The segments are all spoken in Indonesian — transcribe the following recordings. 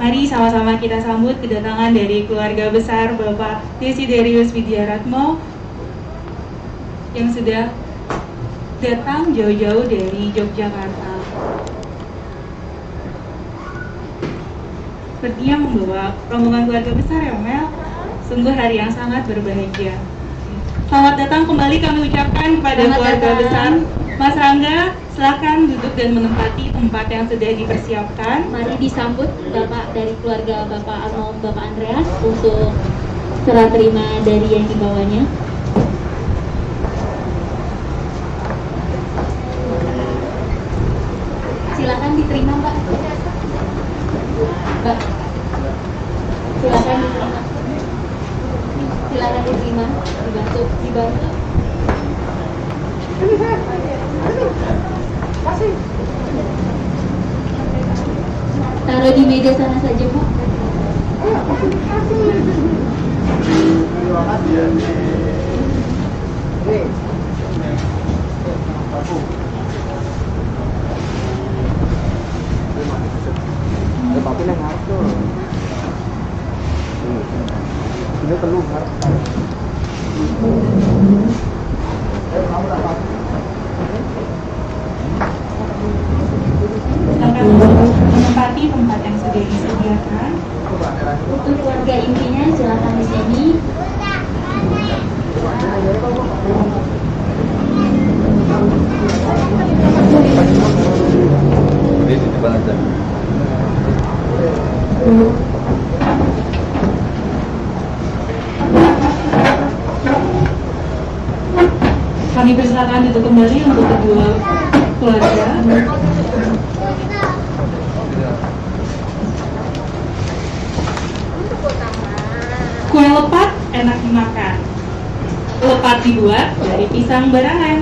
Mari sama-sama kita sambut kedatangan dari keluarga besar Bapak Desiderius Widiaratmo yang sudah datang jauh-jauh dari Yogyakarta. Sepertinya membawa rombongan keluarga besar ya Mel. Sungguh hari yang sangat berbahagia. Selamat datang kembali kami ucapkan kepada keluarga besar. Mas Rangga, silakan duduk dan menempati tempat yang sudah dipersiapkan. Mari disambut Bapak dari keluarga Bapak Arno, Bapak Andreas untuk serah terima dari yang dibawanya. Silakan diterima Mbak. Mbak, silakan diterima. Silakan diterima, dibantu. Taruh di meja sana saja Bu. Ini perlu harus. Silakan menempati tempat yang sudah disediakan. Untuk keluarga intinya silakan di sini. Ini di depan aja. Kami persilakan duduk kembali untuk kedua keluarga. Kue lepat enak dimakan. Lepat dibuat dari pisang barangan.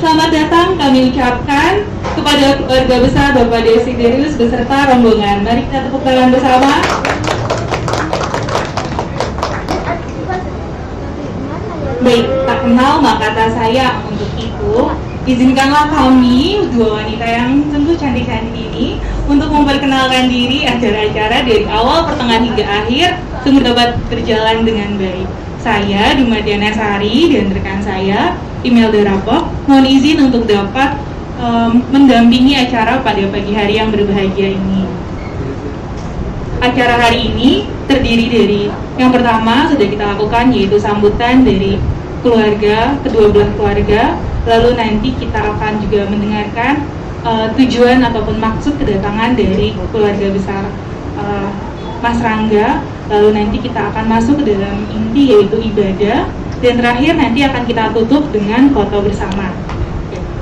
Selamat datang kami ucapkan kepada keluarga besar Bapak Desiderius beserta rombongan. Mari kita tepuk tangan bersama. Baik, tak kenal maka kata sayang. Untuk itu, izinkanlah kami, dua wanita yang sungguh cantik-cantik ini, untuk memperkenalkan diri acara-acara dari awal, pertengahan hingga akhir, sungguh dapat berjalan dengan baik. Saya, Dumadiana Sari, dan rekan saya, Imelda Rapok, mohon izin untuk dapat mendampingi acara pada pagi hari yang berbahagia ini. Acara hari ini terdiri dari yang pertama sudah kita lakukan yaitu sambutan dari keluarga, kedua belah keluarga. Lalu nanti kita akan juga mendengarkan tujuan ataupun maksud kedatangan dari keluarga besar Mas Rangga. Lalu nanti kita akan masuk ke dalam inti yaitu ibadah. Dan terakhir nanti akan kita tutup dengan foto bersama.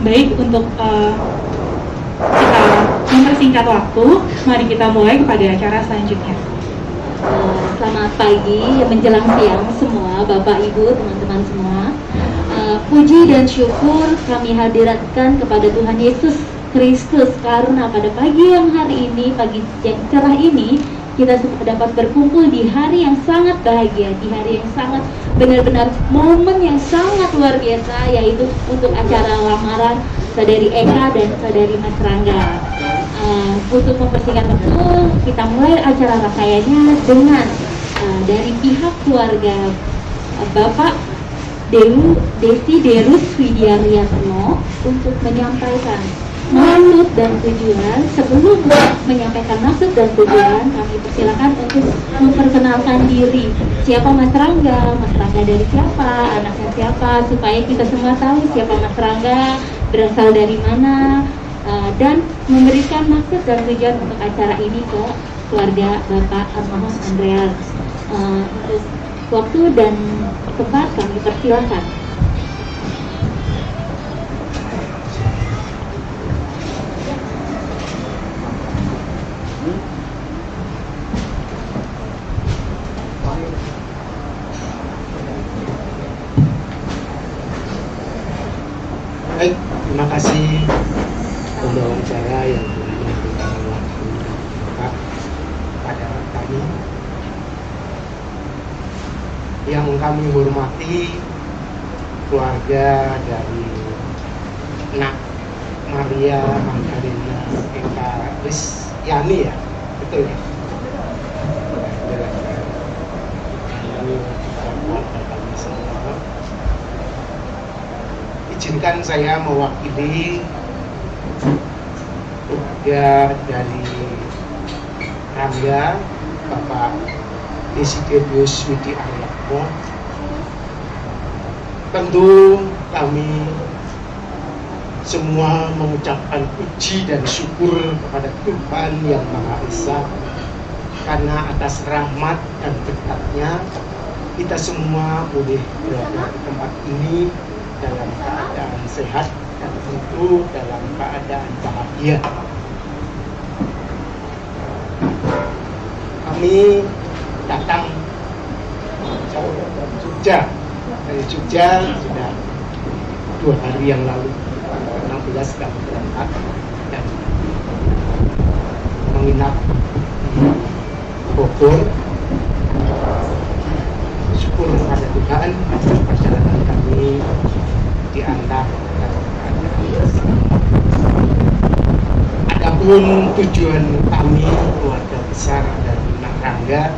Baik, untuk kita mempersingkat waktu, mari kita mulai kepada acara selanjutnya. Selamat pagi, menjelang siang semua, Bapak Ibu, teman-teman semua. Puji dan syukur kami hadirkan kepada Tuhan Yesus Kristus karena pada pagi yang hari ini, pagi yang cerah ini, kita dapat berkumpul di hari yang sangat bahagia, di hari yang sangat benar-benar momen yang sangat luar biasa, yaitu untuk acara lamaran Saudari Eka dan Saudari Mas Rangga. Untuk mempersingkat waktu, kita mulai acara rangkaiannya dengan dari pihak keluarga Bapak Desiderius Widiaratmo untuk menyampaikan maksud dan tujuan. Sebelum menyampaikan maksud dan tujuan, kami persilakan untuk memperkenalkan diri. Siapa Mas Rangga dari siapa, anaknya siapa, supaya kita semua tahu siapa Mas Rangga, berasal dari mana, dan memberikan maksud dan tujuan untuk acara ini ke keluarga Bapak Arno Andreas. Untuk waktu dan tempat kami persilakan. Baik, terima kasih pembawa acara yang memberikan waktu pada kami. Yang kami hormati keluarga dari Nak Maria Magdalena Eka Kristiani, ya, betul ya. izinkan saya mewakili keluarga dari Rangga, Bapak Desiderius Widi Aryatmo. Tentu kami semua mengucapkan puji dan syukur kepada Tuhan Yang Maha Esa, karena atas rahmat dan berkat-Nya kita semua boleh berada di tempat ini dalam keadaan sehat dan tentu dalam keadaan bahagia. Kami datang dari Jogja sudah 2 hari yang lalu, 16 kami berangkat dan menginap di Bogor. Syukur pada Tuhan, perjalanan kami diantar dalam keadaan. Adapun tujuan kami keluarga besar dari Nak Rangga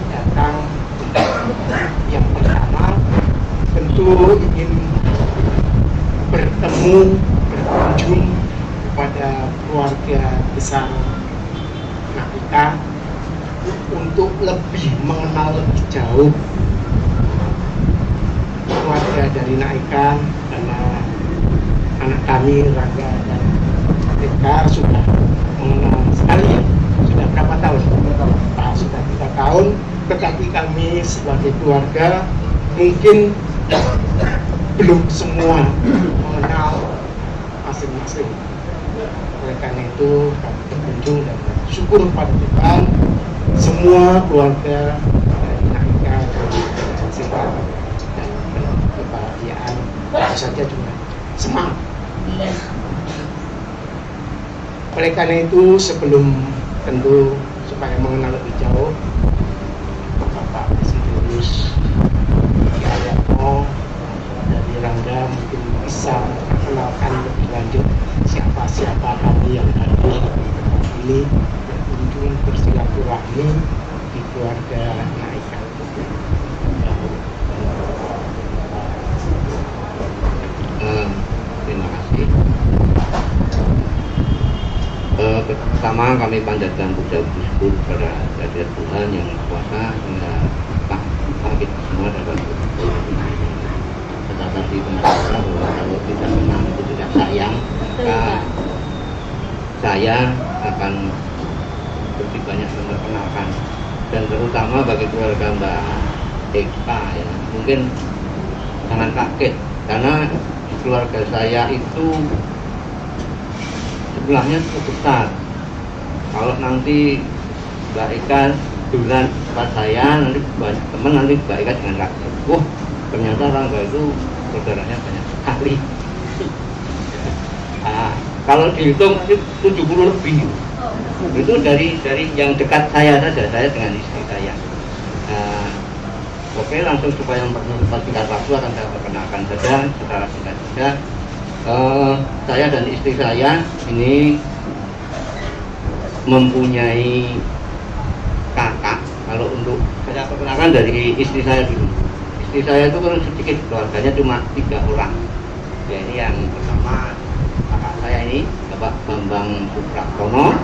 datang yang pertama tentu ingin berkunjung kepada keluarga besar Nak Ika untuk lebih mengenal lebih jauh keluarga dari Nak Ika, karena anak kami Rangga dan Ika sudah mengenal sekali. Sudah berapa tahun? Sudah 3 tahun, tetapi kami sebagai keluarga mungkin belum semua mengenal masing-masing. Oleh karena itu kami berkunjung dan syukur pada Tuhan, semua keluarga dari Nak Ika sehat dan penuh kebahagiaan, tentu saja juga semangat. Oleh karena itu, sebelum tentu supaya mengenal lebih jauh Bapak Desiderius Widi Aryatmo dari Rangga mungkin bisa mengenalkan lebih lanjut siapa-siapa kami yang hadir ini berkunjung bersilaturahmi di keluarga Nak Ika. Terima kasih. Pertama kami panjatkan puja syukur kepada kehadirat Tuhan yang Maha Kuasa hingga kita semua dapat berkumpul ini. Tetapi penjelasan bahwa kalau tidak senang itu tidak sayang, maka saya akan lebih banyak memperkenalkan, dan terutama bagi keluarga Mbak Eka ya, mungkin sangat kaget karena keluarga saya itu sebelahnya cukup besar. Kalau nanti Mbak Eka duluan tempat saya, nanti banyak teman, nanti Mbak Eka dengan kaget, wah ternyata Rangga itu saudaranya banyak sekali. Kalau dihitung 70 lebih. Itu dari yang dekat saya saja, saya dengan istri saya. Oke, langsung supaya mempercepat singkat waktu akan saya perkenalkan saja secara singkat saja. Saya dan istri saya ini mempunyai kakak. Kalau untuk saya perkenalkan dari istri saya dulu. Istri saya itu kan sedikit, keluarganya cuma 3 orang. Ya, ini yang pertama kakak saya ini Bapak Bambang Supraktono.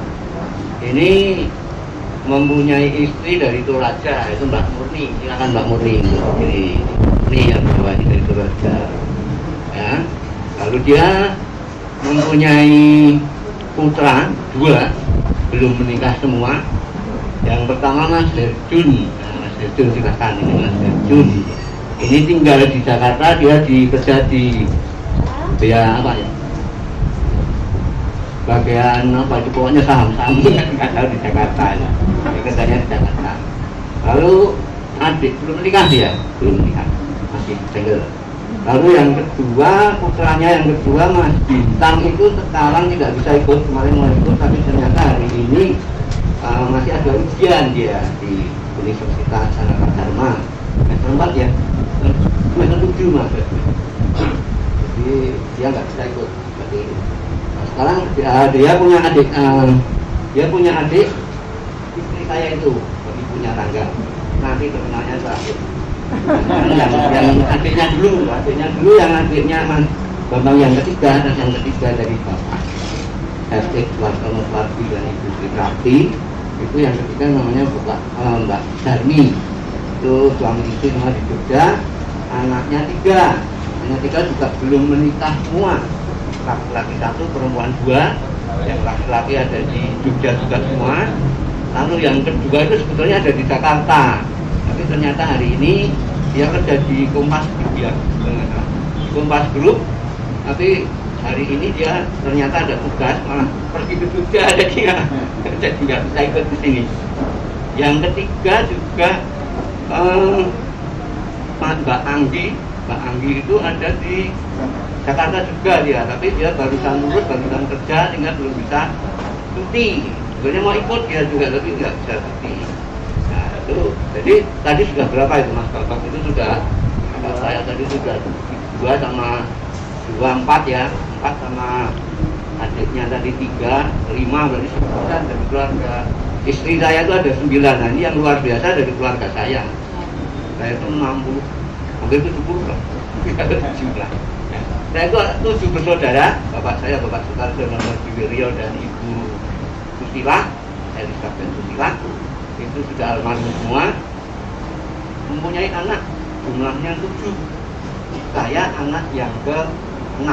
Ini mempunyai istri dari Toraja, itu Mbak Murni. Silakan Mbak Murni. Ini yang bawah ini dari Toraja. Ya. Lalu dia mempunyai putra 2, belum menikah semua. Yang pertama Mas Herjun. Mas Herjun silakan, ini Mas Herjun. Ini tinggal di Jakarta, dia kerja di apa ya? Bagian apa itu, pokoknya saham-saham nggak tahu di Jakarta ya. Dia kerjanya di Jakarta. Lalu adik belum menikah, dia belum menikah, masih single. Lalu yang kedua, putranya yang kedua Mas Bintang itu sekarang tidak bisa ikut, kemarin mau ikut tapi ternyata hari ini masih ada ujian dia di Universitas Sanata Dharma semester 4 ya, semester 7 Mas. Jadi dia nggak bisa ikut. Berarti sekarang dia punya adik istri saya itu, ibunya Rangga, nanti terkenalnya terakhir. yang adiknya dulu yang adiknya Mas Bambang yang ketiga, dan yang ketiga dari Bapak RT Suwartono Suwardi dan Ibu Triprati. Itu yang ketiga namanya Mbak Darmi, itu suami istri semua di Jogja. Anaknya tiga juga belum menikah semua, laki-laki satu, perempuan dua. Yang laki-laki ada di Jogja juga semua. Lalu yang kedua itu sebetulnya ada di Jakarta, tapi ternyata hari ini dia kerja di Kompas Group, tapi hari ini dia ternyata ada tugas malah pergi ke Jogja, jadi nggak bisa ikut ke sini. Yang ketiga juga Mbak Anggi itu ada di Jakarta juga dia, tapi dia barusan lulus, barusan kerja, sehingga belum bisa cuti. Sebenarnya mau ikut dia juga, tapi nggak bisa cuti. Nah itu, jadi tadi sudah berapa itu Mas Bapak? Itu sudah, kakak saya tadi sudah 2 sama 2, 4 ya, 4 sama adiknya tadi 3, 5, berarti 9 dari keluarga. Istri saya itu ada 9, nah ini yang luar biasa dari keluarga saya. Saya itu 60, hampir 70 lah, jumlah. Saya itu 7 bersaudara, bapak saya, Bapak Sutarso, Nono Diwiryo, dan Ibu Susila, Elizabeth Susila, itu sudah almarhum semua. Mempunyai anak, jumlahnya 7. Saya anak yang ke-6.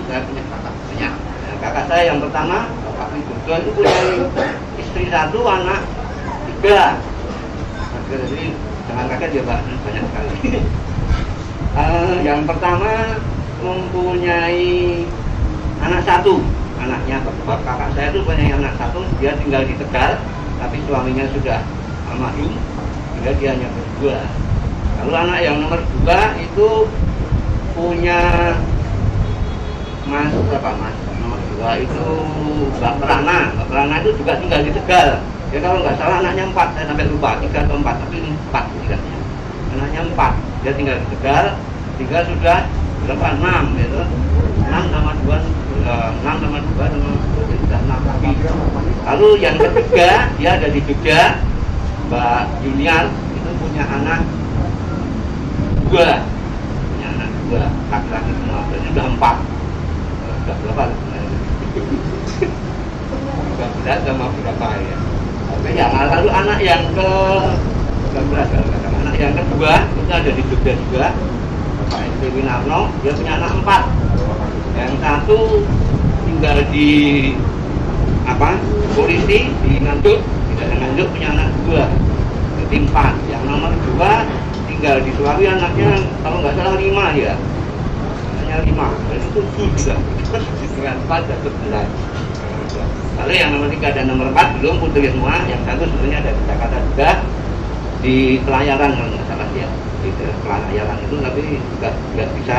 Saya punya kakak banyak. Nah, kakak saya yang pertama, Bapak Widodo, itu punya istri 1, anak 3. Jadi jangan kaget ya Pak, banyak sekali. Yang pertama mempunyai anak 1, anaknya Bapak kakak saya itu punya anak 1, dia tinggal di Tegal, tapi suaminya sudah almarhum, sehingga dia hanya berdua. Lalu anak yang nomor 2 itu punya Mas nomor 2 itu Mbak Prana itu juga tinggal di Tegal. Ya kalau nggak salah anaknya 4, saya sampai lupa 3 atau 4, tapi 4 tidaknya. Anaknya 4, dia tinggal di Tegal, tinggal sudah berapa? 6 gitu. 6 sama 2 sama sudah 6 lagi. Lalu yang ketiga dia ada di Jogja, Mbak Junior itu punya anak 2, laki-laki semua, jadi sudah 4. Sudah berapa? 13 sama berapa ya? Oke ya, lalu anak yang ke-13, anak yang kedua itu ada di Jogja juga, Pak S.P. Winarno, dia punya anak 4. Yang 1 tinggal di polisi di Nganjuk, tidak Nganjuk, punya anak 2, jadi 4. Yang nomor 2 tinggal di Sulawi, anaknya kalau nggak salah 5 ya, anaknya 5, dan itu 7 juga, dengan 4 dan 11. Lalu yang nomor 3 dan nomor 4 belum putri semua. Yang 1 sebenarnya ada di Jakarta juga, di pelayaran kalau nggak salah ya, di pelayaran itu, tapi juga nggak bisa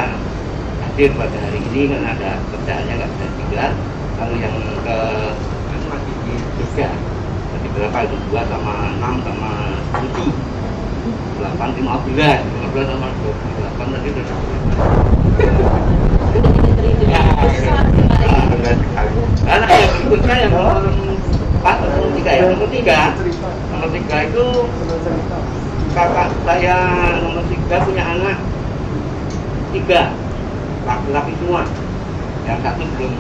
hadir pada hari ini karena ada kerjaannya, nggak bisa tinggal. Lalu yang ke masih di Jogja, jadi berapa itu 2 sama 6 sama 7, 8, 15 sama 28 tadi sudah. Karena yang berikutnya yang nomor 4 atau 3 ya, nomor 3 itu kakak saya nomor 3 punya anak 3, laki-laki semua. Yang 1 belum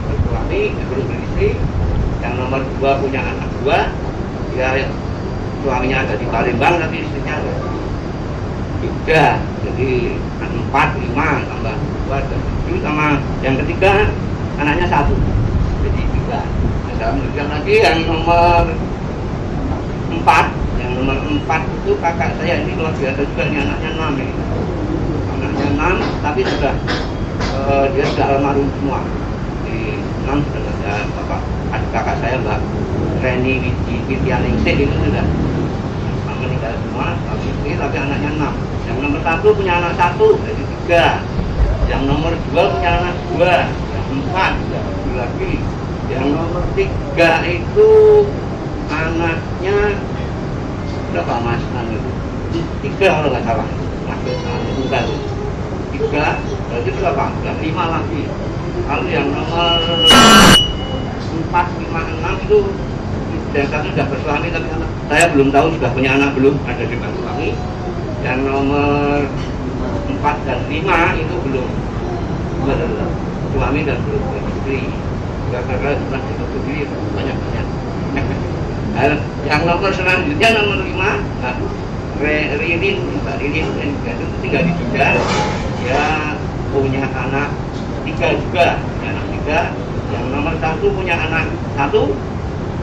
bersuami, belum beristri. Yang nomor 2 punya anak 2, dia suaminya ada di Palembang, tapi istrinya ada di Jogja. Jadi 4, 5 tambah 2 dan 7, sama yang ketiga anaknya 1, jadi 3. Nah, saya melanjutkan lagi yang nomor 4. Yang nomor 4 itu kakak saya, ini luar biasa juga, ini anaknya 6 ya. Anaknya 6, tapi sudah dia sudah almarhum semua. Di 6 sudah ada bapak adik kakak saya, Mbak Reni Witianingsih, itu sudah meninggal semua, suami istri, tapi anaknya 6. Yang nomor 1 punya anak 1, jadi 3. Yang nomor 2 punya anak 2, yang 4, lagi. Yang nomor 3 itu anaknya berapa Mas? 3 kalau nggak salah, masuk tunggal 3, berarti berapa? 5 lagi. Lalu yang nomor 4, 5, 6 itu yang satu sudah bersuami tapi saya belum tahu sudah punya anak belum, ada di Banyuwangi. Yang nomor 4 dan 5 itu belum bersuami dan belum beristri. Karena setelah itu banyak-banyak. Yang nomor selanjutnya nomor 5, Ririn, Mbak Ririn itu tinggal di Jogja. Dia punya anak 3 juga, punya anak 3. Yang nomor 1 punya anak 1,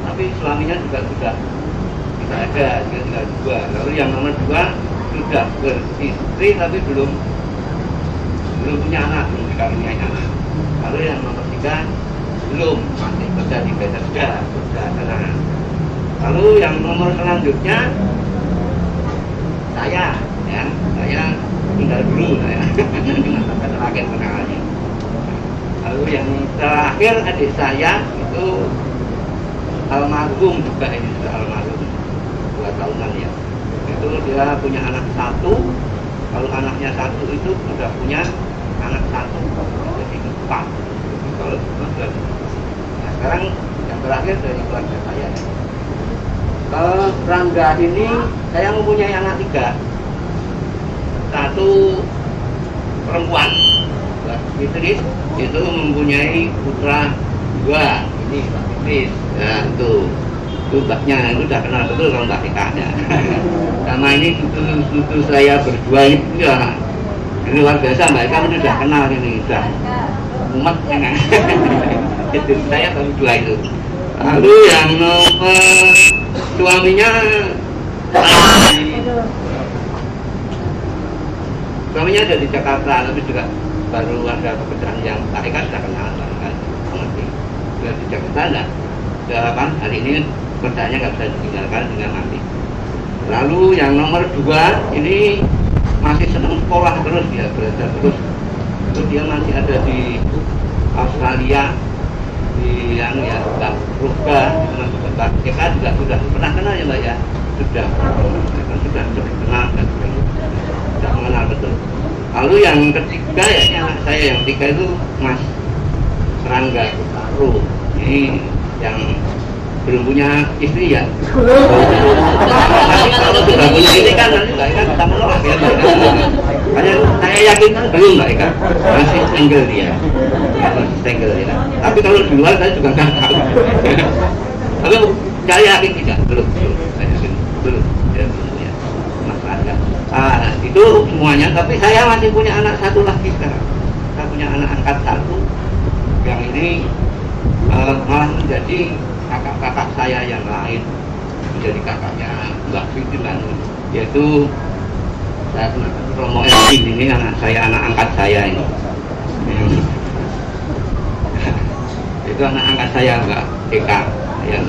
tapi suaminya juga sudah tidak ada, dia tinggal 2. Lalu yang nomor 2 sudah beristri tapi belum punya anak, belum dikaruniai anak. Lalu yang nomor 3 belum, masih kerja di Bethesda, kerja sana. Lalu yang nomor selanjutnya saya tinggal dulu saya dengan terakhir kenalannya. Lalu yang terakhir adik saya itu almarhum juga, ini sudah almarhum 2 tahunan ya. Itu dia punya anak 1. Kalau anaknya 1 itu sudah punya anak 1, jadi 4. Kalau sudah. Nah, sekarang yang terakhir dari keluarga saya. Kalau Rangga ini saya mempunyai anak 3. 1 perempuan, Beatrice itu mempunyai putra 2. Ini Mbak Beatrice. Nah, itu mbaknya itu udah kenal betul kalau Mbak Eka ya. Sama ini cucu saya berdua ini ya luar biasa, Mbak Eka itu sudah kenal ini, sudah umat ya. Itu saya baru 2 itu. Lalu yang nomor suaminya ada di Jakarta, tapi juga baru ada pekerjaan yang Mbak Eka sudah kenal, mengerti. Sudah di Jakarta enggak? Sudah hari ini kerjaannya nggak bisa ditinggalkan dengan mati. Lalu yang nomor 2 ini masih senang sekolah terus, dia belajar terus. Itu dia masih ada di Australia, di yang ya Mbak Ruga, Mbak Eka juga sudah pernah kenal ya Mbak ya, sudah kenal dan sudah mengenal betul. Lalu yang ketiga ya anak saya yang 3 itu Mas Rangga Ru, ini yang belum punya istri ya. Tapi kalau sudah punya istri kan nanti Mbak Eka bisa menolak ya. Makanya saya yakin kan belum Mbak Eka, masih single dia, masih single ya. Tapi kalau di luar saya juga nggak tahu. Tapi saya yakin tidak, belum. Saya yakin belum. Ya, belum punya Mas Rangga. Itu semuanya. Tapi saya masih punya anak 1 lagi sekarang. Saya punya anak angkat 1 yang ini malah menjadi kakak-kakak saya yang lain, menjadi kakaknya Mbak Fitri Lanu, yaitu saya Romo Elvin, ini anak saya, anak angkat saya ini. Itu anak angkat saya Mbak Eka yang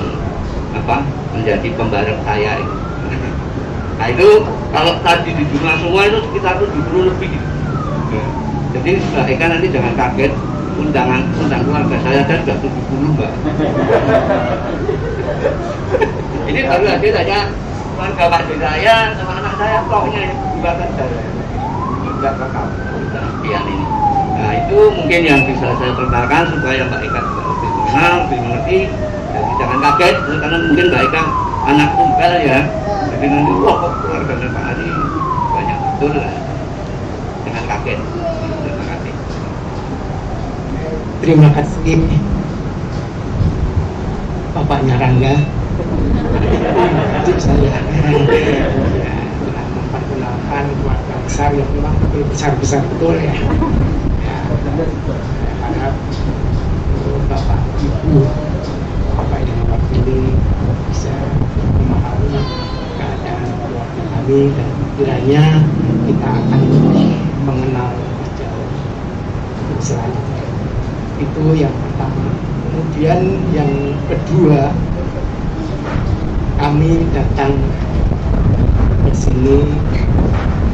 menjadi pembareng saya ini. Nah itu kalau tadi di jumlah semua itu sekitar 70 lebih. Jadi Mbak Eka nanti jangan kaget, undang keluarga saya sudah 70 Mbak. Ini baru aja saja keluarga Pak saya sama anak saya pokoknya dibakar saya juga kakak sekian ini. Nah itu mungkin yang bisa saya ceritakan supaya Mbak Eka juga lebih mengenal, lebih mengerti. Jadi jangan kaget karena mungkin Mbak Eka anak tunggal ya, jadi nanti wah kok keluarga Pak Ari banyak betul lah. Jangan kaget. Terima kasih. Terima kasih Bapaknya Rangga. Itu saya telah memperkenalkan keluarga besar yang memang besar-besar betul ya. Saya harap Bapak Ibu, Bapak dan Bapak ini bisa memahami keadaan keluarga kami dan kiranya kita akan mengenal jauh selanjutnya. Itu yang pertama. Kemudian yang kedua, kami datang ke sini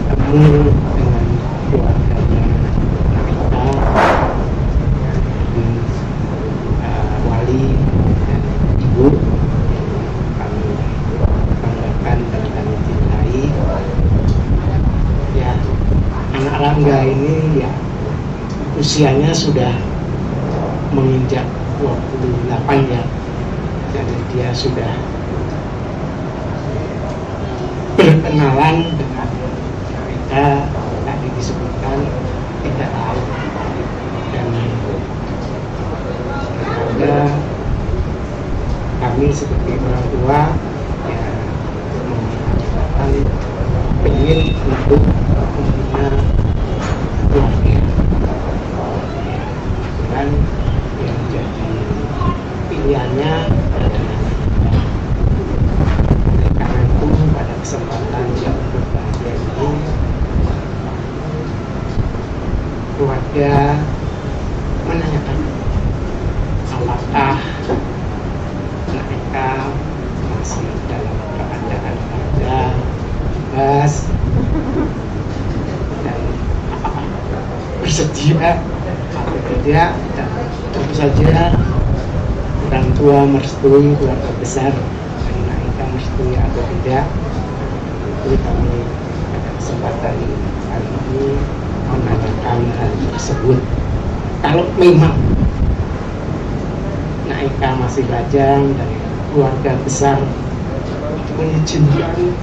bertemu dengan keluarganya kita, wali dan ibu yang kami banggakan dan kami cintai. Ya, anak Rangga ini ya usianya sudah menginjak 28 ya. dan dia sudah berkenalan dengan mereka tadi disebutkan tidak tahu, dan semoga kami sebagai orang tua ya mengingatkan ingin untuk membina keluarga dan yang jadi pilihannya adalah karena itu pada kesempatan yang berbahagia ini keluarga menanyakan apakah mereka masih dalam keadaan ada bebas dan apakah bersedia atau tidak. Dan tentu saja orang tua merestui, keluarga besar mereka merestui atau tidak. Jadi kami pada kesempatan kali ini menanyakan hal tersebut. Kalau memang Naika masih lajang dan keluarga besar mengizinkan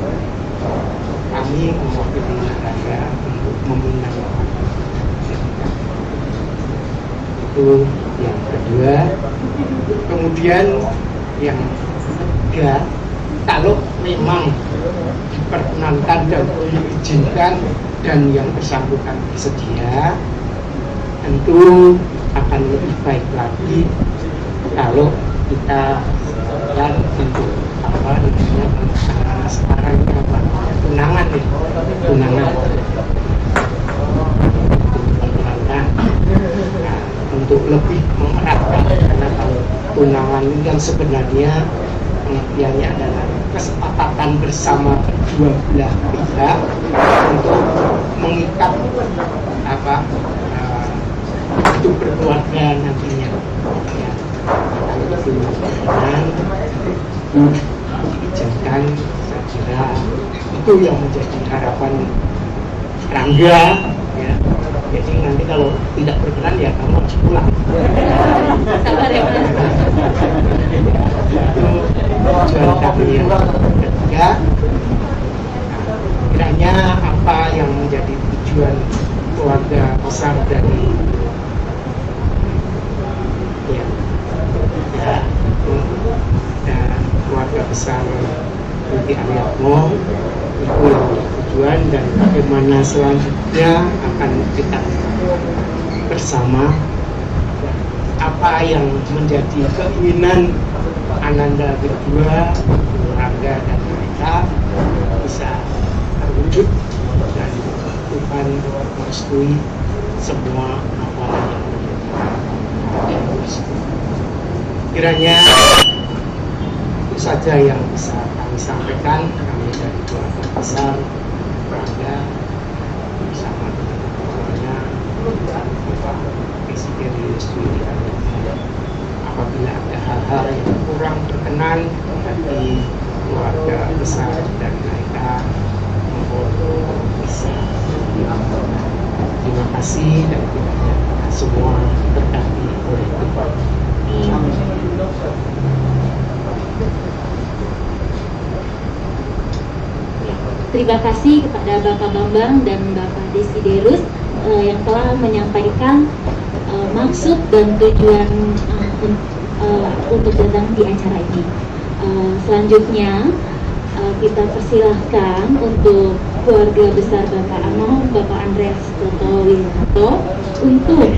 kami mewakili negara untuk meminang itu yang kedua. Kemudian yang ketiga, kalau memang diperkenankan dan diizinkan dan yang bersangkutan bersedia, tentu akan lebih baik lagi kalau kita dan untuk apa namanya sekarang apa tunangan nih, tunangan untuk lebih mengeratkan, karena kalau tunangan ini kan sebenarnya pengertiannya adalah kesepakatan bersama kedua belah pihak untuk mengikat apa hidup berkeluarga nantinya ya. Kalau tunangan diizinkan, saya kira itu yang menjadi harapan Rangga ya. Jadi nanti kalau tidak berkenan ya kamu harus pulang. Sabar ya Mas. Itu tujuan kami yang ketiga. Kiranya apa yang menjadi tujuan keluarga besar dari keluarga besar Budi Ariatmo itu yang tujuan, dan bagaimana selanjutnya akan kita bersama apa yang menjadi keinginan Ananda berdua, Rangga dan mereka bisa terwujud dan Tuhan merestui semua apa yang kiranya itu saja yang bisa kami sampaikan. Kami dari keluarga besar Rangga bersama dengan keluarganya Bapak Presiden Yusuf. Apabila ada hal-hal yang kurang berkenan dari keluarga besar dan mereka mohon bisa dimaafkan. Terima kasih dan kiranya semua terkati oleh Tuhan. Terima kasih kepada Bapak Bambang dan Bapak Desiderus yang telah menyampaikan maksud dan tujuan untuk datang di acara ini. Selanjutnya kita persilahkan untuk keluarga besar Bapak Ano, Bapak Andreas Toto Winato untuk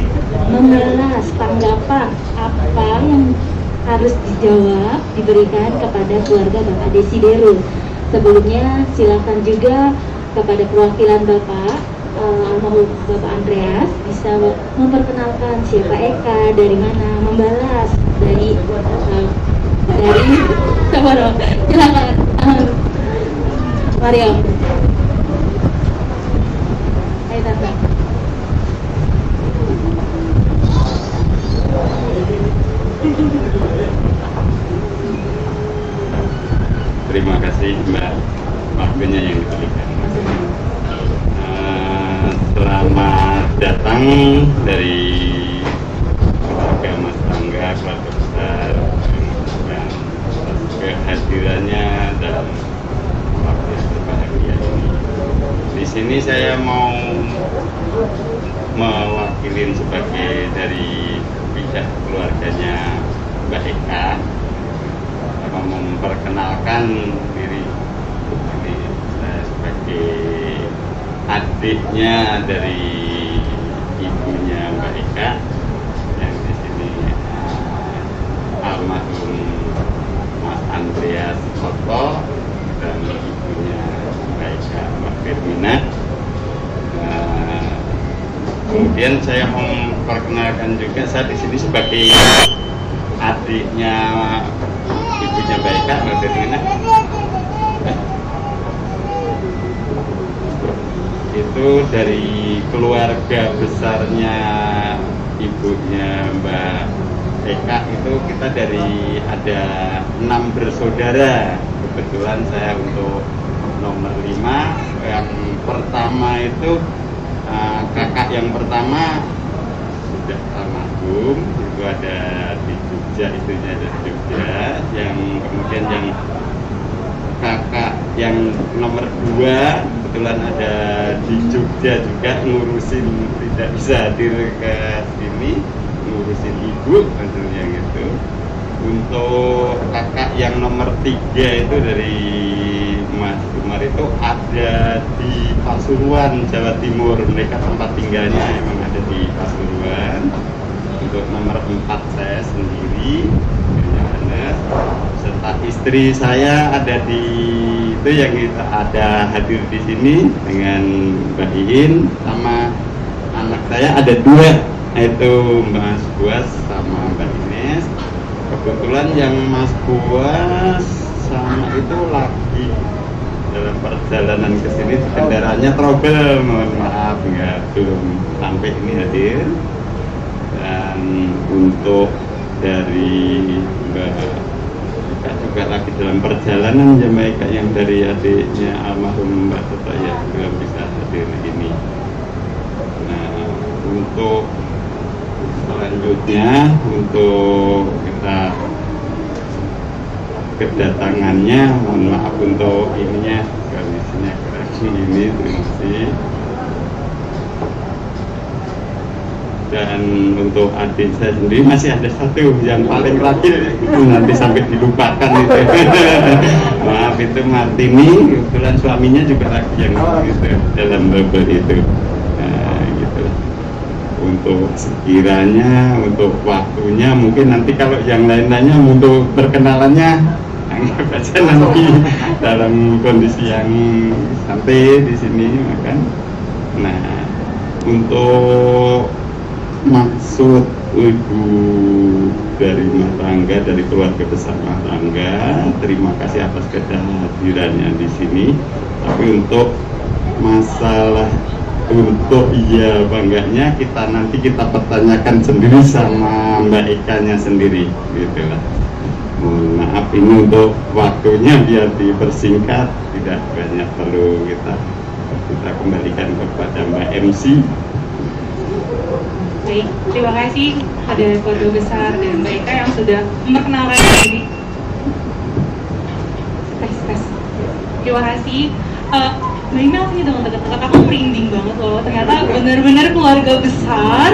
membalas tanggapan apa yang harus dijawab diberikan kepada keluarga Bapak Desiderus. Sebelumnya silakan juga kepada perwakilan Bapak almarhum Bapak Andreas bisa memperkenalkan siapa Eka, dari mana, membalas dari Sabaro. Silakan Mario. Hai Tante. Terima kasih Mbak waktunya yang diberikan. Selamat datang dari keluarga Mas Rangga, keluarga besar, dan kehadirannya dalam waktu yang berbahagia ini. Di sini saya mau mewakilin sebagai dari pihak keluarganya Mbak Eka, sama memperkenalkan diri. Ini saya sebagai adiknya dari ibunya Mbak Eka yang di sini almarhum Mas Andreas Otto dan ibunya Mbak Eka, Mbak Firmina. Kemudian saya memperkenalkan juga saya di sini sebagai adiknya ibunya Mbak Eka, Mbak Firmina. Itu dari keluarga besarnya ibunya Mbak Eka itu kita dari ada 6 bersaudara. Kebetulan saya untuk nomor 5. Yang pertama itu kakak yang pertama sudah almarhum, itu ada di Jogja, itunya ada di Jogja. Yang kemudian yang kakak yang nomor 2 kebetulan ada di Jogja juga, ngurusin, tidak bisa hadir ke sini, ngurusin ibu tentunya gitu. Untuk kakak yang nomor 3 itu dari Mas Umar itu ada di Pasuruan, Jawa Timur. Mereka tempat tinggalnya emang ada di Pasuruan. Untuk nomor 4 saya sendiri, serta istri saya ada di itu yang kita ada hadir di sini dengan Mbak Iin, sama anak saya ada 2, yaitu Mas Buas sama Mbak Ines. Kebetulan yang Mas Buas sama itu lagi dalam perjalanan ke sini, kendaraannya trouble, mohon maaf belum sampai ini hadir. Dan untuk dari Mbak Eka juga lagi dalam perjalanan, Jamaica yang dari adiknya almarhum Mbak Toto ya belum bisa hadir ini. Nah, untuk selanjutnya untuk kita kedatangannya, mohon maaf untuk ininya kondisinya kurang ini, terima kasih. Dan untuk adik saya sendiri masih ada 1 yang paling terakhir itu nanti sampai dilupakan itu. Maaf, itu Martini, kebetulan suaminya juga lagi yang gitu, dalam bubble itu. Nah, gitu. Untuk sekiranya untuk waktunya mungkin nanti kalau yang lain-lainnya untuk perkenalannya anggap aja nanti dalam kondisi yang santai di sini makan. Nah, untuk maksud ibu dari Mas Rangga, dari keluarga besar Mas Rangga, terima kasih atas kehadirannya di sini. Tapi untuk masalah untuk iya bangganya nanti kita pertanyakan sendiri sama Mbak Eka-nya sendiri, gitu lah. Maaf ini untuk waktunya biar dipersingkat, tidak banyak perlu kita kembalikan kepada Mbak MC. Baik, terima kasih pada keluarga besar dan Mbak Eka yang sudah memperkenalkan diri. Terima kasih. Mbak Ina sih dengan dekat-dekat aku merinding banget loh. Ternyata benar-benar keluarga besar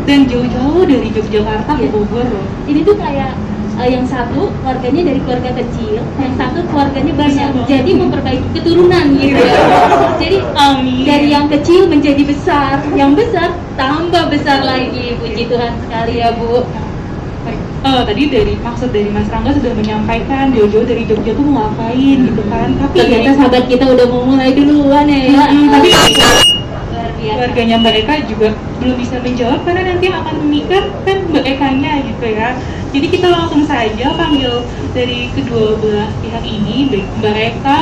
dan jauh-jauh dari Yogyakarta ke Bogor loh. Ini tuh kayak yang satu keluarganya dari keluarga kecil, yang satu keluarganya banyak, jadi memperbaiki keturunan gitu ya. Jadi Amin. dari yang kecil menjadi besar, yang besar tambah besar lagi. Puji Tuhan sekali ya Bu. Tadi maksud dari Mas Rangga sudah menyampaikan jauh-jauh dari Jogja tuh mau ngapain gitu kan. Tapi Ternyata sahabat kita udah mau mulai duluan ya. tapi Luar biasa. keluarganya Mbak Eka juga belum bisa menjawab karena nanti yang akan menikah kan Mbak Ekanya gitu ya. Jadi kita langsung saja panggil dari kedua belah pihak ini, baik Mbak Eka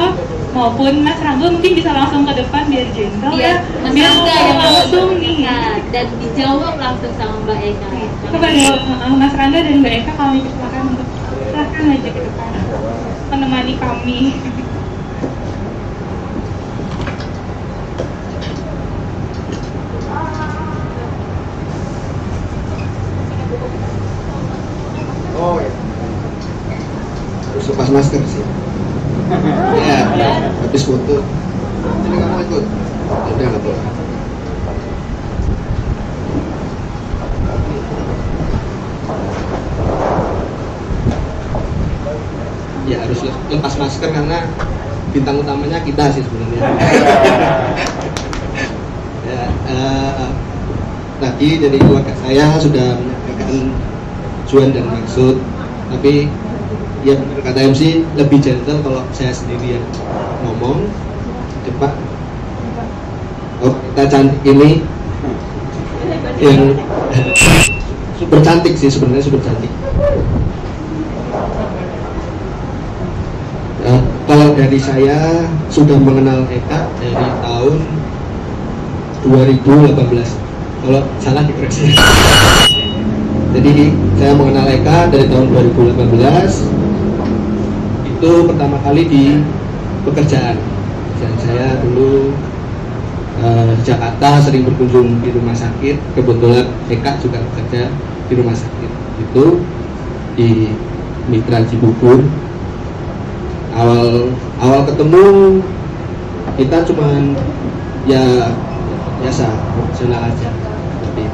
maupun Mas Rangga, mungkin bisa langsung ke depan biar gentle ya. Mas Biar Rangga yang langsung nih. dan dijawab langsung sama Mbak Eka. Kepada Mas Rangga dan Mbak Eka kami persilakan untuk silakan aja ke depan menemani kami. Oh ya. Harus lepas masker. Ya, habis foto. Jadi kamu ikut. Udah nggak boleh. Ya harus lepas masker karena bintang utamanya kita sih sebenarnya. Ya, tadi dari keluarga saya sudah menyampaikan tujuan dan maksud, tapi ya benar kata MC lebih gentle kalau saya sendiri yang ngomong. Cepat. Oh, kita cantik ini yang super cantik sih sebenarnya, super cantik. Kalau dari saya sudah mengenal Eka dari tahun 2018. Kalau salah dikoreksi. Jadi saya mengenal Eka dari tahun 2018. Itu pertama kali di pekerjaan. Dan saya dulu di Jakarta sering berkunjung di rumah sakit. Kebetulan Eka juga bekerja di rumah sakit. Itu di Mitra Cibubur. Awal ketemu kita cuman ya biasa profesional aja, tapi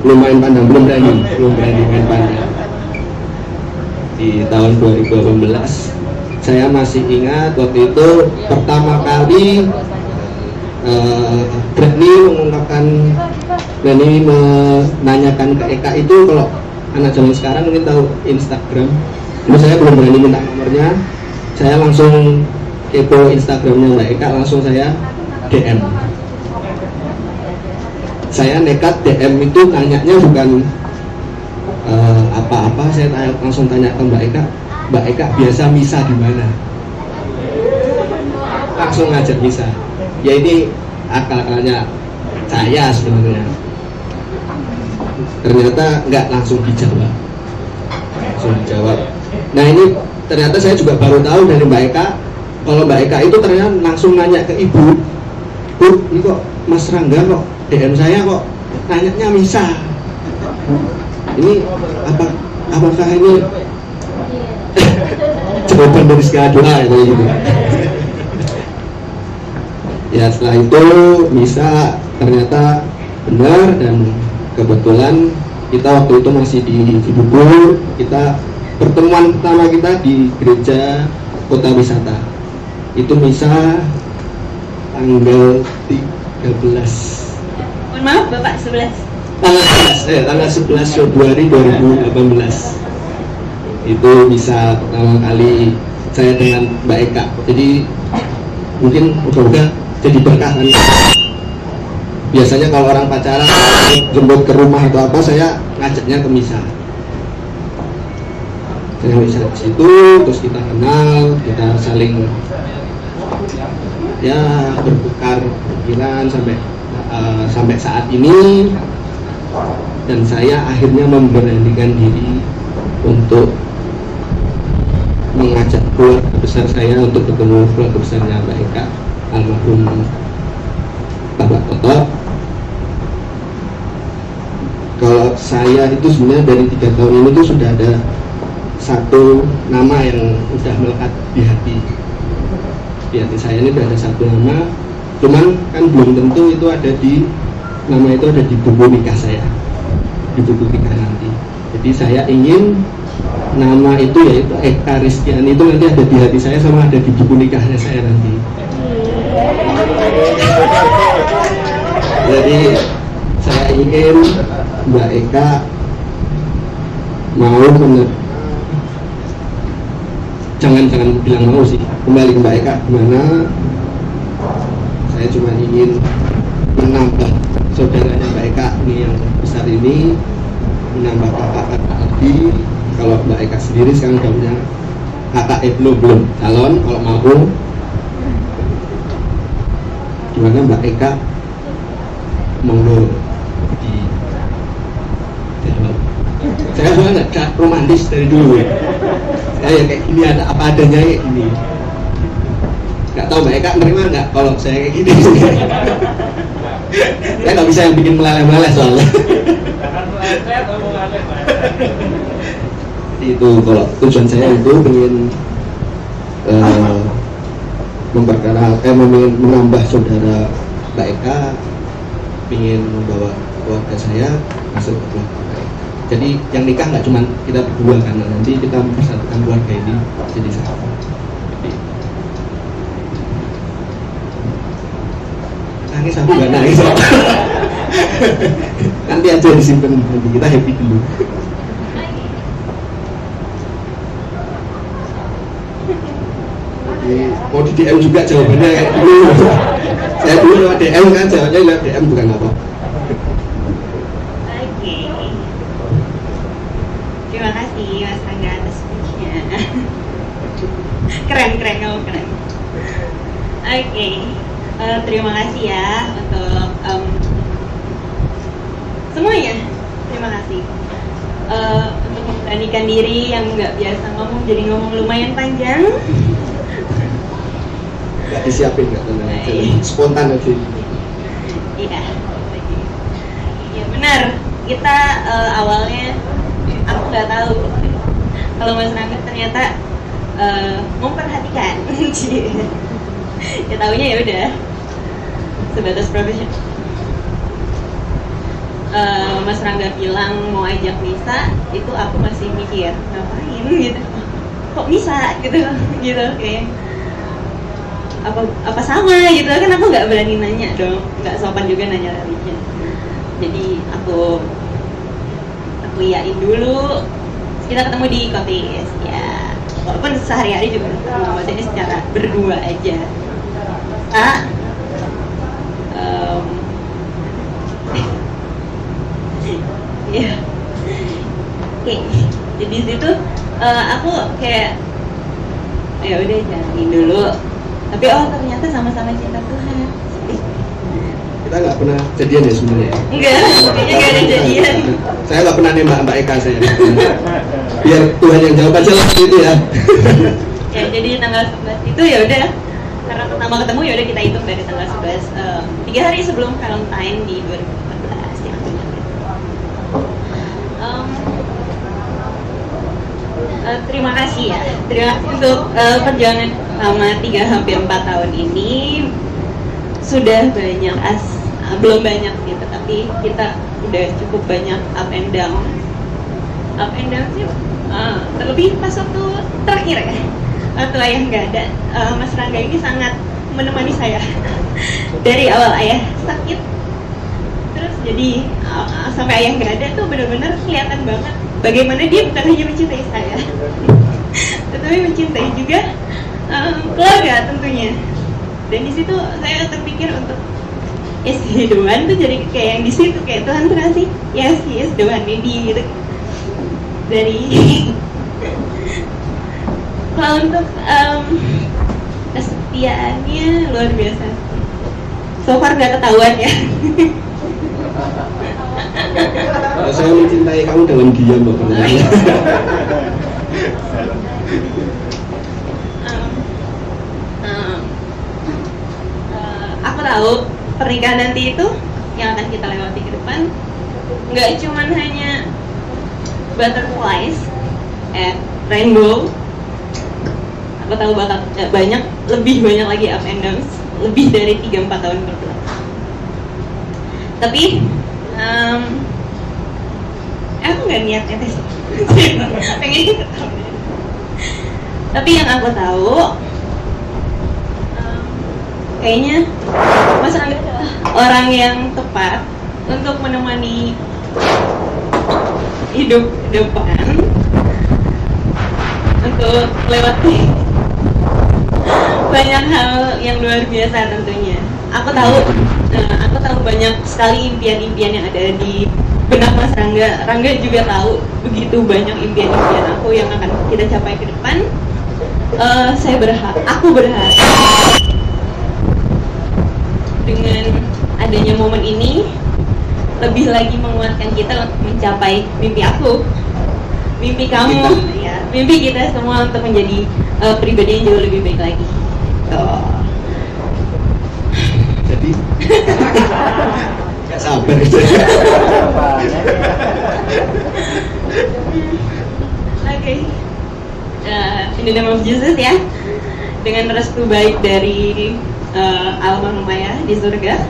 belum main pandang, belum berani main pandang. Di tahun 2018 saya masih ingat waktu itu pertama kali berani menanyakan ke Eka itu. Kalau anak zaman sekarang mungkin tahu Instagram. Dulu saya belum berani minta nomornya. Saya langsung kepo Instagramnya Mbak Eka, langsung saya DM. Saya nekat DM itu tanyanya bukan apa-apa, saya langsung tanya ke Mbak Eka biasa misa di mana? Langsung ngajak misa. Ya ini akal-akalnya saya sebenarnya. Ternyata nggak langsung dijawab. Nah ini ternyata saya juga baru tahu dari Mbak Eka, kalau Mbak Eka itu ternyata langsung nanya ke ibu, Bu, ini kok Mas Rangga kok DM saya kok nanyanya misa. Ini apakah ini jawaban dari segala doa gitu. Ya setelah itu misa ternyata benar, dan kebetulan kita waktu itu masih di Cibubur. Kita pertemuan pertama kita di gereja Kota Wisata. Itu misa tanggal 13. Mohon maaf Bapak, 11. Tanggal 11 Februari 2018. Itu misa pertama kali saya dengan Mbak Eka. Jadi mungkin udah jadi berkah kan. Biasanya kalau orang pacaran jemput ke rumah atau apa, saya ngajaknya ke misa. Saya misa di situ, terus kita kenal, kita saling ya bertukar pikiran sampai saat ini. Dan saya akhirnya memberanikan diri untuk mengajak keluarga besar saya untuk bertemu keluarga besarnya Mbak Eka, almarhum Bapak Toto. Kalau saya itu sebenarnya dari 3 tahun ini tuh sudah ada satu nama yang udah melekat di hati saya. Ini sudah ada satu nama, cuman kan belum tentu itu ada di nama itu ada di buku nikah saya, di buku nikah nanti. Jadi saya ingin nama itu, yaitu Eka Ristiani, itu nanti ada di hati saya sama ada di buku nikahnya saya nanti. Jadi saya ingin Mbak Eka mau jangan bilang mau sih, kembali ke Mbak Eka gimana. Saya cuma ingin menambah saudaranya Mbak Eka ini yang besar ini, menambah kakak lagi. Kalau Mbak Eka sendiri sekarang udah punya kakak, belum calon. Kalau mau gimana Mbak Eka monggo di jawab. Saya soalnya nggak romantis dari dulu ya. Saya kayak gini, ada apa adanya kayak gini. Nggak tahu Mbak Eka nerima nggak kalau saya kayak gini. Saya nggak bisa yang bikin meleleh-meleleh soalnya. Itu kalau tujuan saya itu ingin menambah saudara Mbak Eka, ingin membawa keluarga saya masuk ke keluarga Mbak Eka. Jadi yang nikah nggak cuma kita berdua, karena nanti kita mempersatukan keluarga ini jadi satu. Nangis aku nggak nangis. Nanti aja disimpan, nanti kita happy dulu. Mau di DM juga jawabannya kayak dulu. Saya dulu lewat DM kan, jawabnya lewat DM bukan apa. Oke. Terima kasih Mas Angga atas speech-nya. Keren kamu keren. Oke. Terima kasih ya untuk semuanya. Terima kasih. Untuk memberanikan diri yang nggak biasa ngomong jadi ngomong lumayan panjang. Nggak disiapin, nggak tenang aja, spontan aja. Iya. Iya benar. Kita awalnya aku nggak tahu kalau Mas Rangga ternyata memperhatikan. Ya taunya ya udah sebatas profesional. Mas Rangga bilang mau ajak misa, itu aku masih mikir ngapain gitu. Kok misa gitu kayak apa sama gitu kan, aku nggak berani nanya dong, nggak sopan juga nanya religion. Jadi aku iyain dulu. Kita ketemu di Kotis ya, walaupun sehari-hari juga ketemu, maksudnya secara berdua aja. Ya, oke. Jadi situ aku kayak ya udah jalanin dulu. Tapi ternyata sama-sama cinta Tuhan. Kita nggak pernah jadian ya sebenarnya. Enggak, kayaknya nggak ada jadian. Saya nggak pernah nembak Mbak Eka saya. Biar Tuhan yang jawab aja lah gitu ya. Ya jadi tanggal 11 itu ya udah, karena pertama ketemu ya udah kita hitung dari tanggal 11, 3 hari sebelum Valentine di 2014 yang aku ingat. Terima kasih ya, terima kasih untuk perjalanan selama 3 hampir 4 tahun ini. Sudah banyak belum banyak gitu, tapi kita udah cukup banyak up and down sih, terlebih pas waktu terakhir ya, waktu ayah nggak ada. Mas Rangga ini sangat menemani saya dari awal ayah sakit, terus jadi sampai ayah nggak ada tuh benar-benar kelihatan banget bagaimana dia bukan hanya mencintai saya tetapi mencintai juga keluarga tentunya. Dan di situ saya terpikir untuk yes, the one tuh jadi kayak yang di situ kayak Tuhan tuh ngasih yes the one maybe gitu dari kalau untuk kesetiaannya luar biasa. So far gak ketahuan ya. Saya mencintai kamu dengan diam Mbak. Aku tahu pernikahan nanti itu yang akan kita lewati ke depan nggak cuman hanya butterflies and rainbow. Aku tahu bakal lebih banyak lagi up and downs, lebih dari 3-4 tahun berbulan. Tapi aku nggak niat netes pengen gitu. Tapi yang aku tahu kayaknya Mas Rangga adalah orang yang tepat untuk menemani hidup depan, untuk lewati banyak hal yang luar biasa tentunya. Aku tahu banyak sekali impian-impian yang ada di benak Mas Rangga. Rangga juga tahu begitu banyak impian-impian aku yang akan kita capai ke depan. Aku berharap dengan adanya momen ini lebih lagi menguatkan kita untuk mencapai mimpi aku, mimpi kamu, ya, mimpi kita semua untuk menjadi pribadi yang jauh lebih baik lagi. Jadi nggak sabar gitu. Oke. In the name of Jesus ya. Dengan restu baik dari almarhum ayah di surga,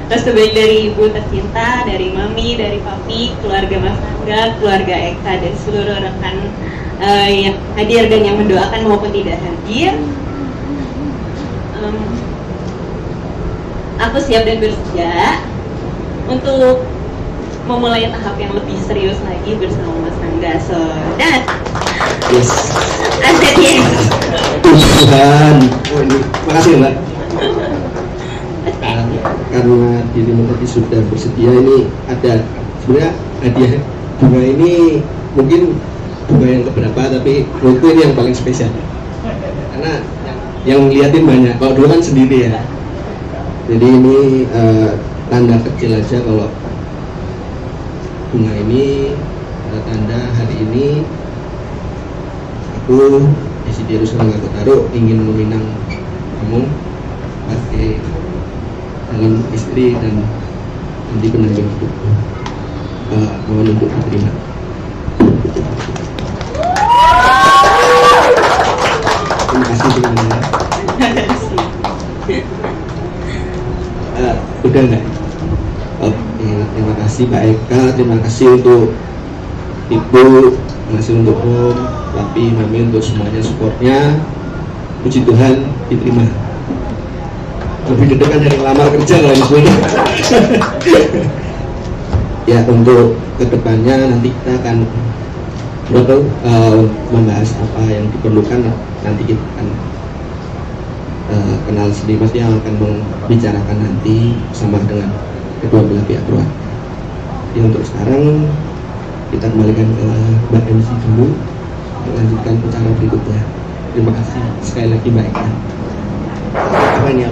restu baik dari ibu tercinta, dari mami, dari papi, keluarga Mas Angga, keluarga Eka, dan seluruh rekan yang hadir dan yang mendoakan maupun tidak hadir. Aku siap dan bersedia untuk memulai tahap yang lebih serius lagi bersama Mas Angga. So, dan Yes. I said yes. Tuhan. Oh, ini. Makasih Mbak. Karena dirimu tadi sudah bersedia, ini ada sebenarnya hadiah bunga ini mungkin bunga yang keberapa, tapi menurutku ini yang paling spesial karena yang ngeliatin banyak. Kalau dulu kan sendiri ya, jadi ini tanda kecil aja kalau bunga ini tanda hari ini aku Desiderius Rangga Kotaro ingin meminang kamu sebagai calon istri dan nanti pendamping hidupku. Mohon untuk diterima. Terima kasih semuanya. Udah nggak? Oke, terima kasih Mbak Eka, terima kasih untuk Ibu, terima kasih untuk Om, Papi, Mami untuk semuanya supportnya. Puji Tuhan diterima. Lebih deg-degan dari lamar kerja kalau semuanya. Ya, untuk kedepannya nanti kita akan membahas apa yang diperlukan. Nanti kita akan kenal sendiri, pasti yang akan membicarakan nanti bersama dengan kedua belah pihak keluarga. Jadi untuk sekarang kita kembalikan ke Mbak MC dulu untuk lanjutkan acara berikutnya. Terima kasih sekali lagi Mbak Eka. Apa ini?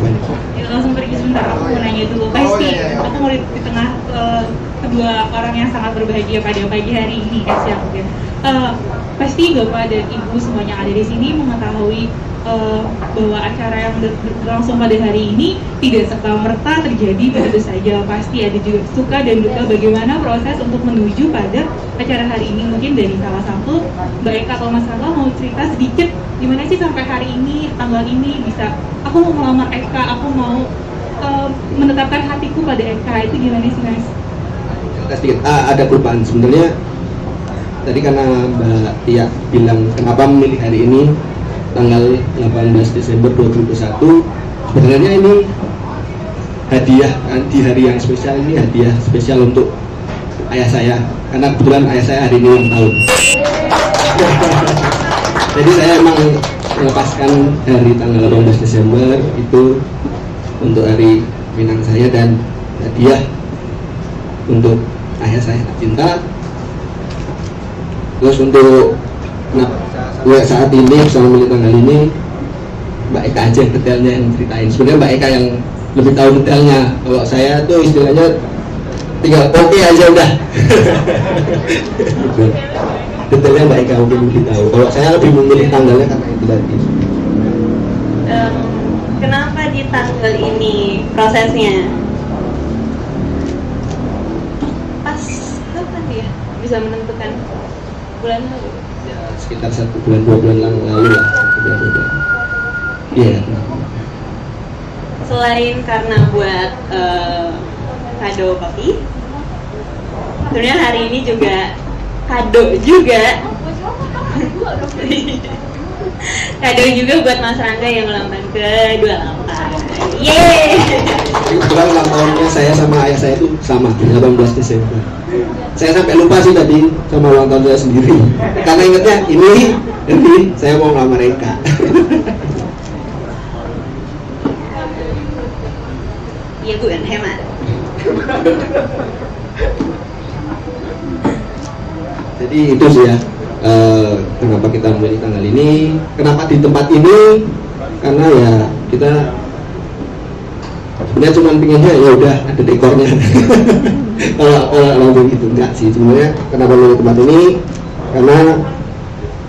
Ya, langsung pergi sebentar, aku mau nanya dulu. Pasti aku mau di tengah kedua orang yang sangat berbahagia pada pagi hari ini, siap ya. Pasti Bapak dan Ibu semuanya ada di sini mengetahui bahwa acara yang berlangsung pada hari ini tidak serta-merta terjadi begitu saja. Pasti ada juga suka dan duka bagaimana proses untuk menuju pada acara hari ini. Mungkin dari salah satu Mbak Eka atau Mas Angga mau cerita sedikit gimana sih sampai hari ini, tanggal ini bisa aku mau melamar Eka, aku mau menetapkan hatiku pada Eka, itu gimana sih Mas? Sedikit, ada perubahan sebenarnya. Tadi karena Mbak Tia bilang kenapa memilih hari ini tanggal 18 Desember 2021, sebenarnya ini hadiah kan, di hari yang spesial ini hadiah spesial untuk ayah saya, karena kebetulan ayah saya hari ini ulang tahun. Jadi saya emang melepaskan hari tanggal 18 Desember itu untuk hari minang saya dan hadiah untuk ayah saya tercinta. Terus untuk saat ini bersama milih tanggal ini Mbak Eka aja detailnya yang ceritain. Sebenarnya Mbak Eka yang lebih tahu detailnya. Kalau saya tuh istilahnya tinggal oke aja udah. Detailnya Mbak Eka mungkin lebih tahu. Kalau saya lebih memilih tanggalnya karena itu tadi. Kenapa di tanggal ini prosesnya? Pas kapan ya bisa menentukan bulan lalu? Ya, sekitar 1 bulan 2 bulan lalu lah. Iya. Selain karena buat kado papi, sebenarnya hari ini juga kado juga. Kado juga buat Mas Rangga yang ulang tahun ke-28. Yeay! Kebetulan ulang tahunnya saya sama ayah saya itu sama, 18 Desember. Saya sampai lupa sih tadi sama ulang tahun saya sendiri. Karena ingetnya ini saya mau ngelamar Eka. Iya Bu, hemat. Jadi itu sih ya. Kenapa kita memilih tanggal ini? Kenapa di tempat ini? Karena ya kita sebenarnya cuma pinginnya ya udah ada dekornya. Kalau begitu enggak sih sebenarnya. Kenapa memilih tempat ini? Karena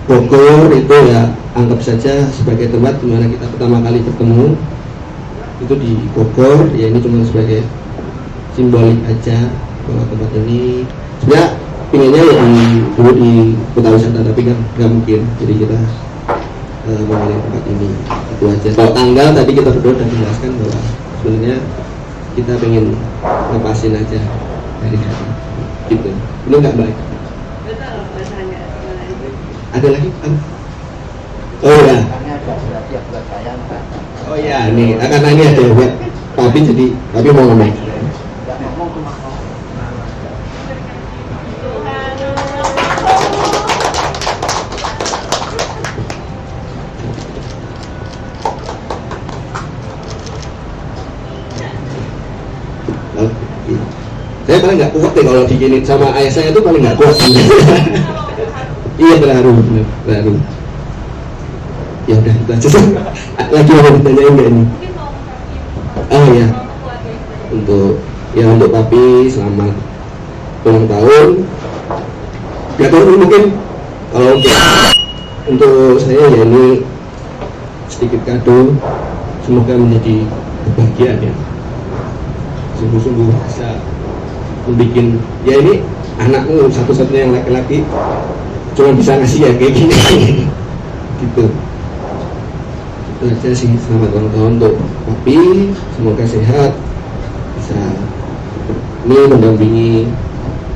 Bogor itu ya anggap saja sebagai tempat dimana kita pertama kali bertemu itu di Bogor. Ya ini cuma sebagai simbolik aja bahwa tempat ini sebenarnya pinginnya ya dulu di kota wisata, tapi kan nggak mungkin, jadi kita memilih tempat ini. Itu aja. Kalau tanggal tadi kita berdua sudah menjelaskan bahwa sebenarnya kita pengen lepasin aja dari hati gitu. Ini nggak baik. Betul, bahasanya. Ada lagi? Oh ya. Oh ya, nih karena ini ada buat Papi, jadi Papi mau ngomong. Saya paling nggak kuat deh kalau diginin sama ayah saya itu paling nggak kuat. Iya terharu, terharu. Ya udah itu aja. Lagi mau ditanyain nggak ini? Oh ya, untuk Papi selamat ulang tahun. Nggak tahu mungkin kalau untuk saya ya ini sedikit kado, semoga menjadi kebahagiaan ya. Sungguh-sungguh bisa membuat ya ini anakmu satu-satunya yang laki-laki cuma bisa ngasih ya kayak gini gitu. Itu aja sih. Selamat ulang tahun untuk Papi, semoga sehat, bisa ini mendampingi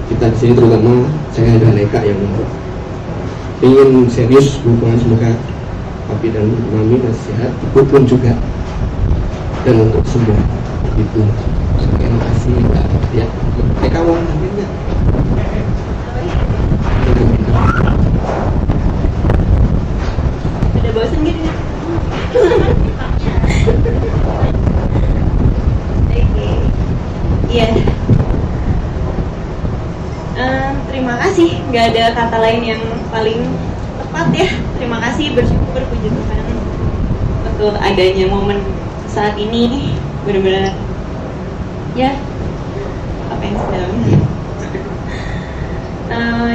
kita di sini, terutama saya dan Eka yang ingin serius hubungan. Semoga Papi dan Mami masih sehat, Ibu pun juga, dan untuk semua itu. Terima kasih Mbak. Ya, Eka mau nambahin nggak? Udah bosan gitu ya? Oke. Iya. Terima kasih. Nggak ada kata lain yang paling tepat ya. Terima kasih, bersyukur, puji Tuhan untuk adanya momen saat ini. Benar-benar ya, apa yang sedang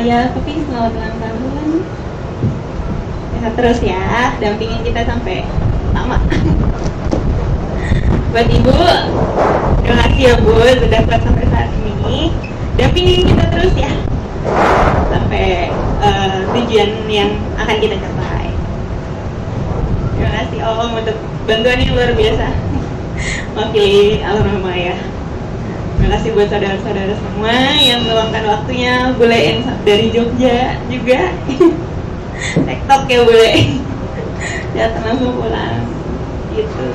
ya, tapi selamat ulang tahun, sehat terus ya, dampingin kita sampai lama. Buat Ibu, terima kasih ya Bu, sudah kuat sampai saat ini, dampingin kita terus ya sampai tujuan yang akan kita capai. Terima kasih Om untuk bantuan yang luar biasa mewakili almarhum ayah. Terima kasih buat saudara-saudara semua yang meluangkan waktunya. Bule yang dari Jogja juga. TikTok ya Bule. Datang langsung pulang. Gitu.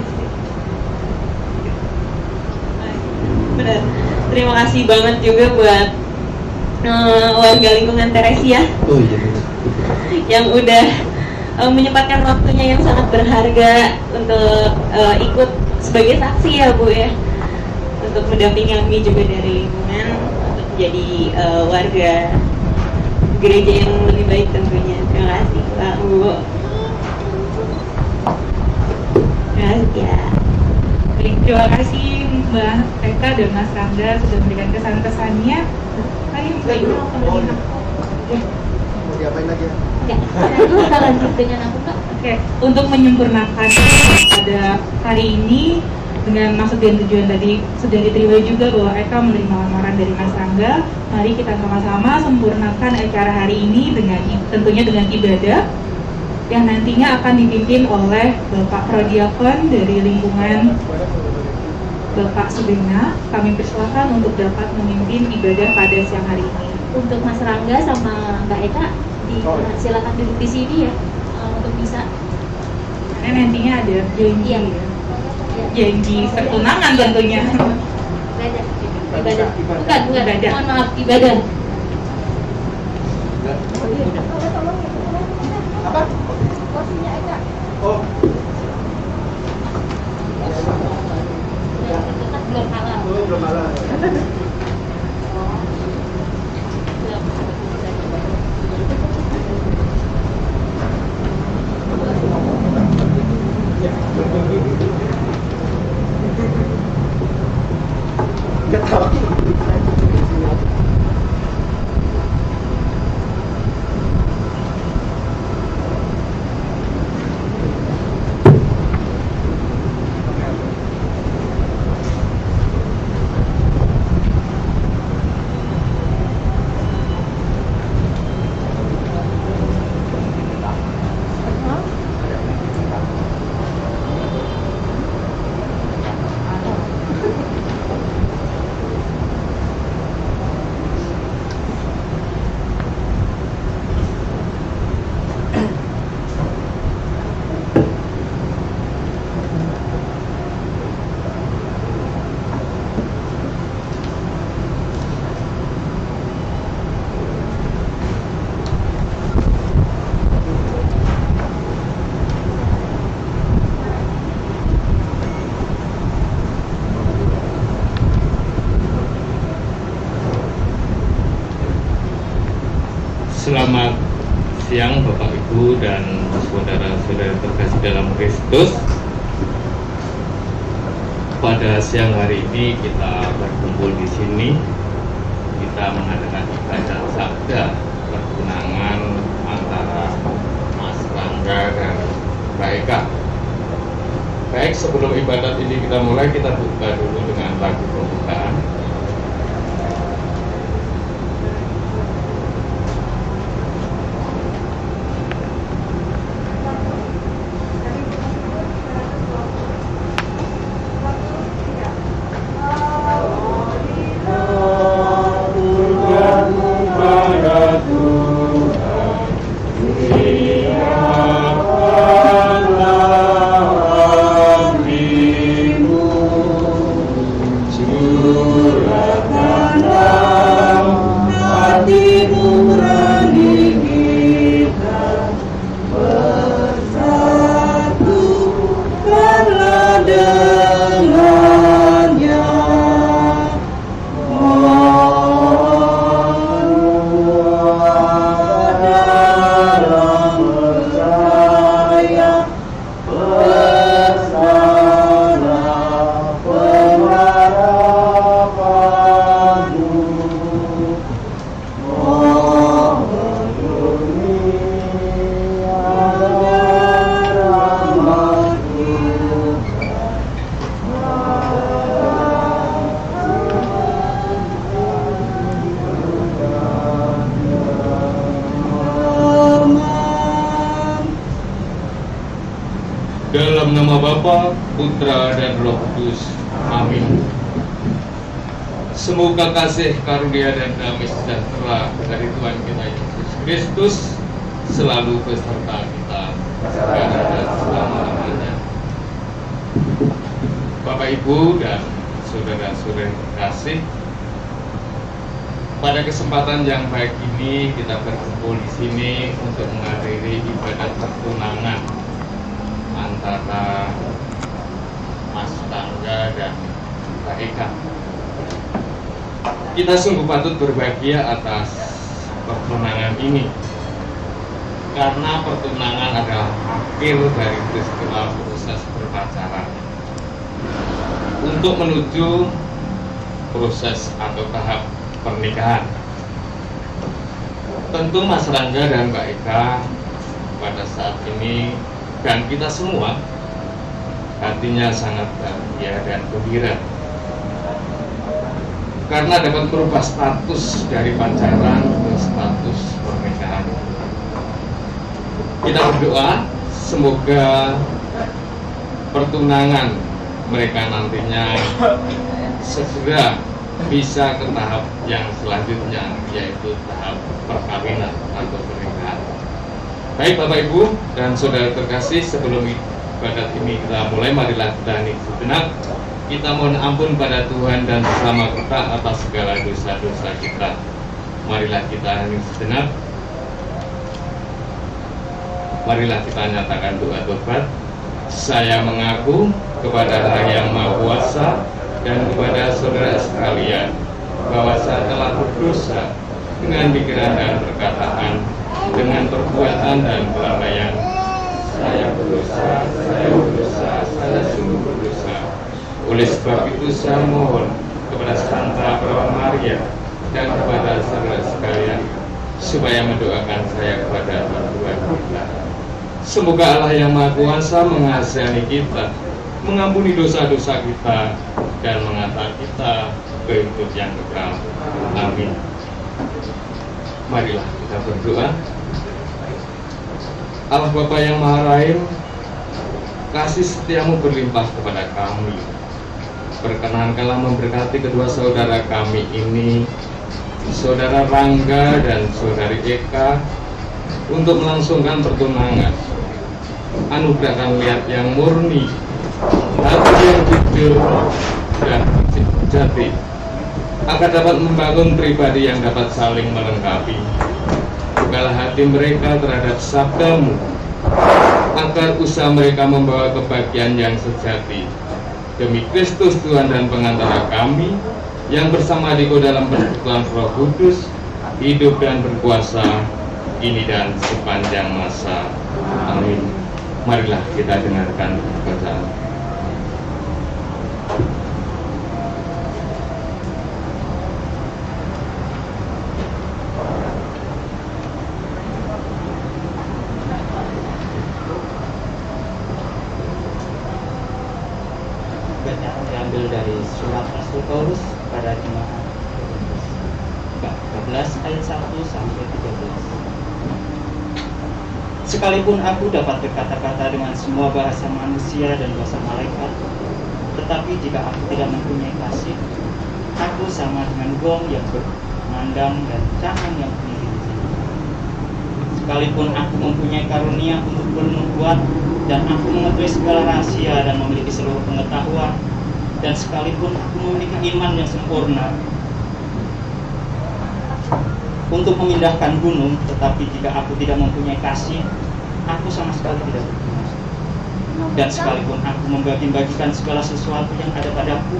Benar. Terima kasih banget juga buat warga lingkungan Teresia. Oh iya. Yang udah menyempatkan waktunya yang sangat berharga untuk ikut sebagai saksi ya Bu ya, untuk mendampingi kami juga dari lingkungan untuk menjadi warga gereja yang lebih baik tentunya. Terima kasih Pak Bu. Terima kasih ya. Baik, terima kasih Mbak Eka dan Mas Rangga sudah memberikan kesan-kesannya. Mari Mbak Ibu kembali. Mau diapain lagi ya? Ya, dulu kita lanjut dengan aku Kak. Oke, untuk menyempurnakan pada hari ini dengan maksud dan tujuan tadi sudah diterima juga bahwa Eka menerima lamaran dari Mas Rangga. Mari kita sama-sama sempurnakan acara hari ini dengan tentunya dengan ibadah yang nantinya akan dipimpin oleh Bapak Prodiakon dari lingkungan Bapak Subena. Kami persilakan untuk dapat memimpin ibadah pada siang hari ini. Untuk Mas Rangga sama Mbak Eka silakan duduk di sini ya, untuk bisa. Karena nantinya ada janji Iya. ya. Janji pertunangan tentunya. Ibadah. Bukan, Ibadah. mohon maaf, ibadah. Apa? Oh, Belum halal. belum malam. Nggak tahu. dan saudara-saudara terkasih dalam Kristus, pada siang hari ini kita berkumpul di sini. Kita mengadakan ibadah sabda pertunangan antara Mas Rangga dan Mbak Eka. Baik, sebelum ibadat ini kita mulai, kita buka dulu dengan lagu pembukaan. Dalam nama Bapa, Putra, dan Roh Kudus. Amin. Semoga kasih, karunia, dan damai sejahtera dari Tuhan kita Yesus Kristus selalu beserta kita sekarang dan selama-lamanya. Bapak, Ibu, dan saudara-saudara terkasih, pada kesempatan yang baik ini kita berkumpul di sini untuk menghadiri ibadat pertunangan antara Mas Rangga dan Mbak Eka. Kita sungguh patut berbahagia atas pertunangan ini, karena pertunangan adalah akhir dari peristiwa proses berpacaran untuk menuju proses atau tahap pernikahan. Tentu Mas Rangga dan Mbak Eka pada saat ini dan kita semua hatinya sangat bahagia dan gembira karena dapat merubah status dari pacaran ke status pernikahan. Kita berdoa semoga pertunangan mereka nantinya segera bisa ke tahap yang selanjutnya, yaitu tahap perkawinan atau pernikahan. Baik Bapak Ibu dan saudara terkasih, sebelum ibadat ini kita mulai, marilah kita hening sejenak. Kita mohon ampun pada Tuhan dan sesama kita atas segala dosa-dosa kita. Marilah kita hening sejenak. Marilah kita nyatakan doa tobat. Saya mengaku kepada Allah yang Maha Kuasa dan kepada saudara sekalian bahwa saya telah berdosa dengan pikiran dan perkataan, dengan perbuatan dan kelalaian. Saya berdosa, saya sungguh berdosa. Oleh sebab itu saya mohon kepada Santa Perawan Maria dan kepada saudara sekalian supaya mendoakan saya kepada Tuhan kita. Semoga Allah yang Maha Kuasa mengasihani kita, mengampuni dosa-dosa kita, dan mengantar kita ke hidup yang kekal. Amin. Marilah kita berdoa. Allah Bapa yang Maha Rahim, kasih setiamu berlimpah kepada kami. Perkenankanlah memberkati kedua saudara kami ini, saudara Rangga dan saudari Eka, untuk melangsungkan pertunangan. Anugerahkan niat yang murni, hati yang jujur dan sejati, agar dapat membangun pribadi yang dapat saling melengkapi. Bukalah hati mereka terhadap sabdamu, agar usaha mereka membawa kebahagiaan yang sejati. Demi Kristus Tuhan dan pengantara kami, yang bersama Diko dalam persekutuan Roh Kudus, hidup dan berkuasa, kini dan sepanjang masa. Amin. Marilah kita dengarkan bacaan. Bacaan diambil dari surat Rasul Paulus pada jemaat bab 12 ayat 1 sampai 13. Sekalipun aku dapat berkata-kata dengan semua bahasa manusia dan bahasa malaikat, tetapi jika aku tidak mempunyai kasih, aku sama dengan gong yang berkumandang dan canang yang berdiri. Sekalipun aku mempunyai karunia untuk bernubuat, dan aku mengetahui segala rahasia dan memiliki seluruh pengetahuan, dan sekalipun aku memiliki iman yang sempurna untuk memindahkan gunung, tetapi jika aku tidak mempunyai kasih, aku sama sekali tidak berguna. Dan sekalipun aku membagi-bagikan segala sesuatu yang ada padaku,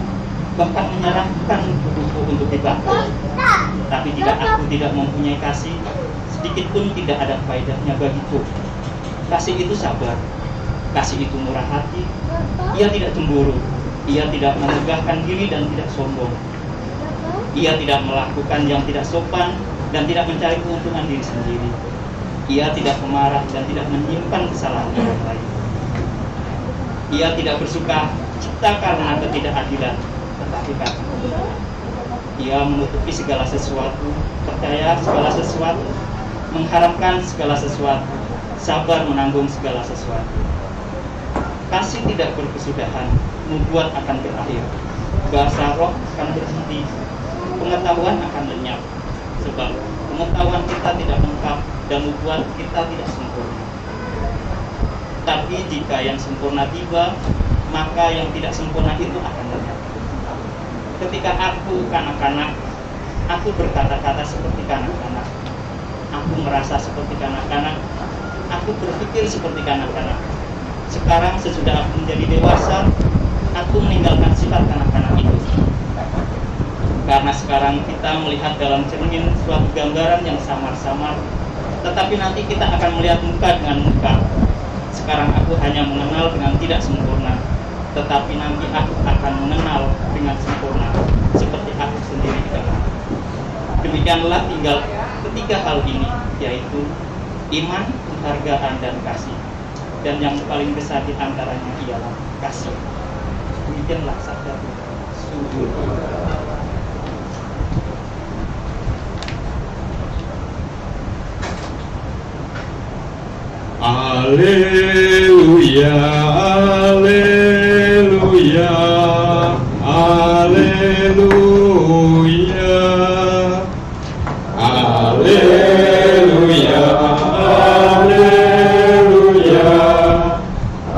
bahkan menyerahkan tubuhku untuk dibakar, tapi jika aku tidak mempunyai kasih, sedikit pun tidak ada faedahnya bagiku. Kasih itu sabar, kasih itu murah hati, ia tidak cemburu, ia tidak memegahkan diri dan tidak sombong, ia tidak melakukan yang tidak sopan dan tidak mencari keuntungan diri sendiri, ia tidak pemarah dan tidak menyimpan kesalahan orang lain, ia tidak bersuka cita karena ketidakadilan, tetapi karena kebenaran. Ia menutupi segala sesuatu, percaya segala sesuatu, mengharapkan segala sesuatu, sabar menanggung segala sesuatu. Kasih tidak berkesudahan, nubuat akan berakhir, bahasa roh akan berhenti, pengetahuan akan lenyap, sebab pengetahuan kita tidak lengkap dan nubuat kita tidak sempurna. Tapi jika yang sempurna tiba, maka yang tidak sempurna itu akan lenyap. Ketika aku kanak-kanak, aku berkata-kata seperti kanak-kanak, aku merasa seperti kanak-kanak, aku berpikir seperti kanak-kanak. Sekarang sesudah aku menjadi dewasa, aku meninggalkan sifat kanak-kanak itu. Karena sekarang kita melihat dalam cermin suatu gambaran yang samar-samar, tetapi nanti kita akan melihat muka dengan muka. Sekarang aku hanya mengenal dengan tidak sempurna, tetapi nanti aku akan mengenal dengan sempurna, seperti aku sendiri dikenal. Demikianlah tinggal ketiga hal ini, yaitu iman, penghargaan, dan kasih. Dan yang paling besar di antaranya ialah kasih. Demikianlah sabda Tuhan. Alleluia, alleluia, alleluia, alleluia, alleluia,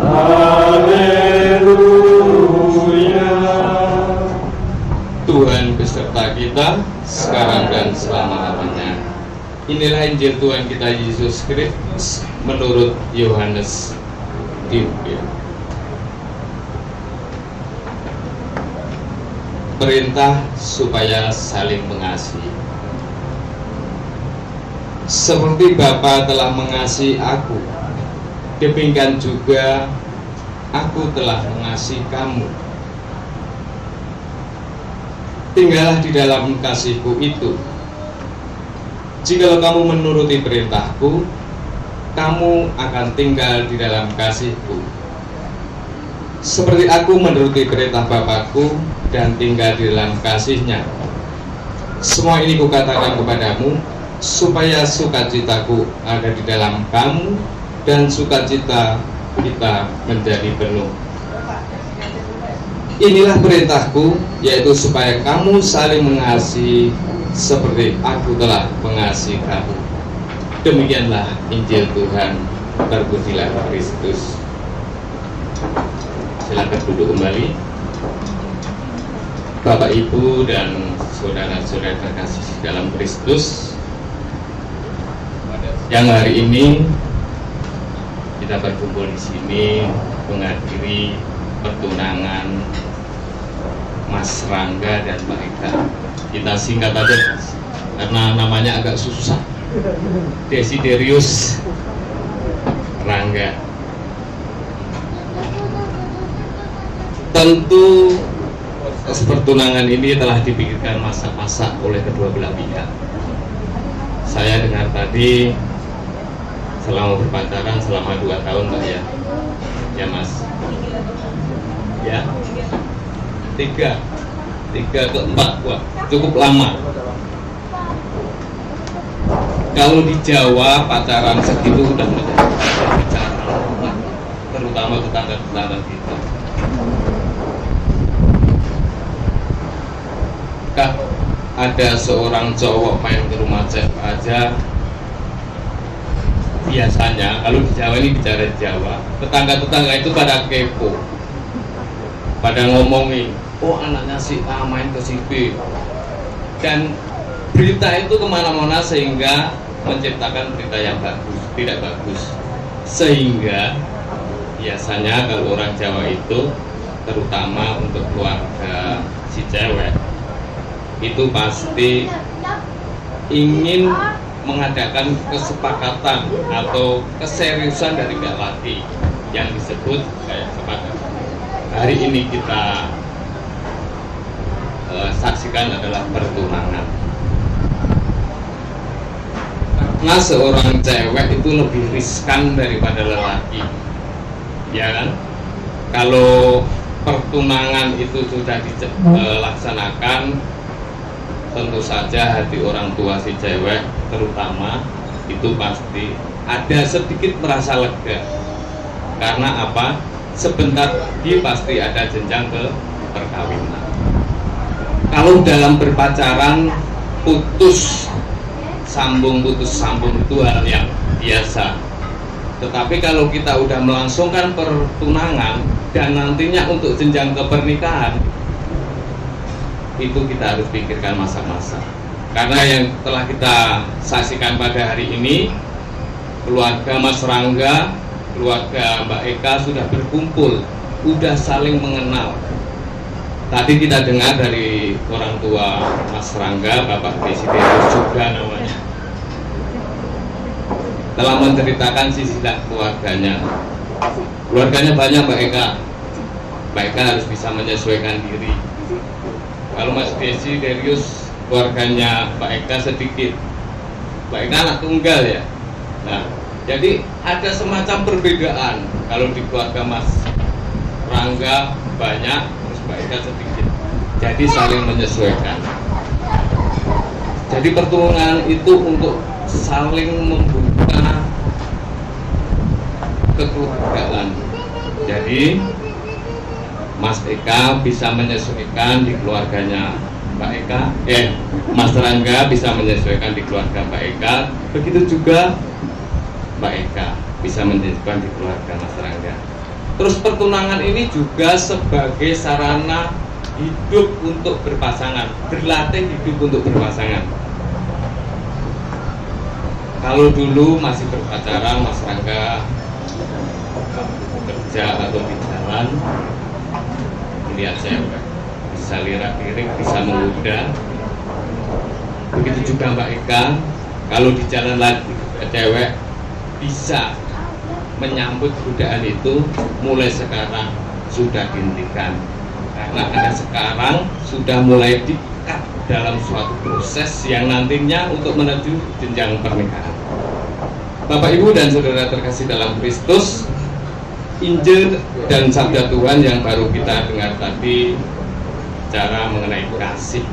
alleluia. Tuhan beserta kita sekarang dan selama-lamanya. Inilah Injil Tuhan kita Yesus Kristus menurut Yohanes. Perintah supaya saling mengasihi. Seperti Bapa telah mengasihi aku, demikian juga aku telah mengasihi kamu. Tinggallah di dalam kasihku itu. Jikalau kamu menuruti perintahku, kamu akan tinggal di dalam kasihku. Seperti aku menuruti perintah Bapakku dan tinggal di dalam kasihnya. Semua ini kukatakan kepadamu, supaya sukacitaku ada di dalam kamu, dan sukacita kita menjadi penuh. Inilah perintahku, yaitu supaya kamu saling mengasihi seperti aku telah mengasihi kamu. Demikianlah Injil Tuhan. Terpujilah Kristus. Silakan duduk kembali. Bapak, Ibu, dan saudara-saudara terkasih dalam Kristus, yang hari ini kita berkumpul di sini menghadiri pertunangan Mas Rangga dan Mbak Eka. Kita singkat aja karena namanya agak susah. Desiderius Rangga Rangga. Tentu pertunangan ini telah dipikirkan masak-masak oleh kedua belah pihak. Saya dengar tadi selama berpacaran selama 2 tahun Mbak ya, ya Mas, ya 3 ke 4, wah cukup lama. Kalau di Jawa pacaran segitu udah menjadi bicara, terutama tetangga-tetangga kita. Kak, ada seorang cowok main ke rumah cewek aja, biasanya kalau di Jawa ini bicara di Jawa, tetangga-tetangga itu pada kepo, pada ngomongin, oh anaknya si A main ke si B, dan berita itu kemana-mana sehingga menciptakan berita yang bagus, tidak bagus. Sehingga biasanya kalau orang Jawa itu, terutama untuk keluarga si cewek, itu pasti ingin mengadakan kesepakatan atau keseriusan dari pihak laki yang disebut kayak sepakat. Hari ini kita saksikan adalah pertunangan. Karena seorang cewek itu lebih riskan daripada lelaki, ya kan? Kalau pertunangan itu sudah dilaksanakan, tentu saja hati orang tua si cewek terutama itu pasti ada sedikit merasa lega. Karena apa? Sebentar lagi pasti ada jenjang ke perkawinan. Kalau dalam berpacaran putus sambung itu hal yang biasa. Tetapi kalau kita udah melangsungkan pertunangan dan nantinya untuk jenjang ke pernikahan, itu kita harus pikirkan masa-masa. Karena yang telah kita saksikan pada hari ini, keluarga Mas Rangga, keluarga Mbak Eka sudah berkumpul, sudah saling mengenal. Tadi kita dengar dari orang tua Mas Rangga, Bapak Presiden juga namanya, telah menceritakan sisi keluarganya. Keluarganya banyak Mbak Eka. Mbak Eka harus bisa menyesuaikan diri. Kalau Mas Desi Darius, keluarganya Mbak Eka sedikit. Mbak Eka anak tunggal ya. Nah, jadi ada semacam perbedaan. Kalau di keluarga Mas Rangga banyak, terus Mbak Eka sedikit. Jadi saling menyesuaikan. Jadi pertunangan itu untuk saling membuka kekeluargaan. Jadi Mas Eka bisa menyesuaikan di keluarganya Mbak Eka, Mas Rangga bisa menyesuaikan di keluarga Mbak Eka. Begitu juga Mbak Eka bisa menyesuaikan di keluarga Mas Rangga. Terus pertunangan ini juga sebagai sarana hidup untuk berpasangan, berlatih hidup untuk berpasangan. Kalau dulu masih berpacaran, Mas Rangga kerja atau di jalan, lihat cewek, bisa lirak-lirik, bisa menggoda. Begitu juga Mbak Eka, kalau di jalan lagi cewek bisa menyambut godaan itu, mulai sekarang sudah dihentikan. Karena ada sekarang sudah mulai diikat dalam suatu proses yang nantinya untuk menuju jenjang pernikahan. Bapak Ibu dan saudara terkasih dalam Kristus, Injil dan sabda Tuhan yang baru kita dengar tadi cara mengenai kasih.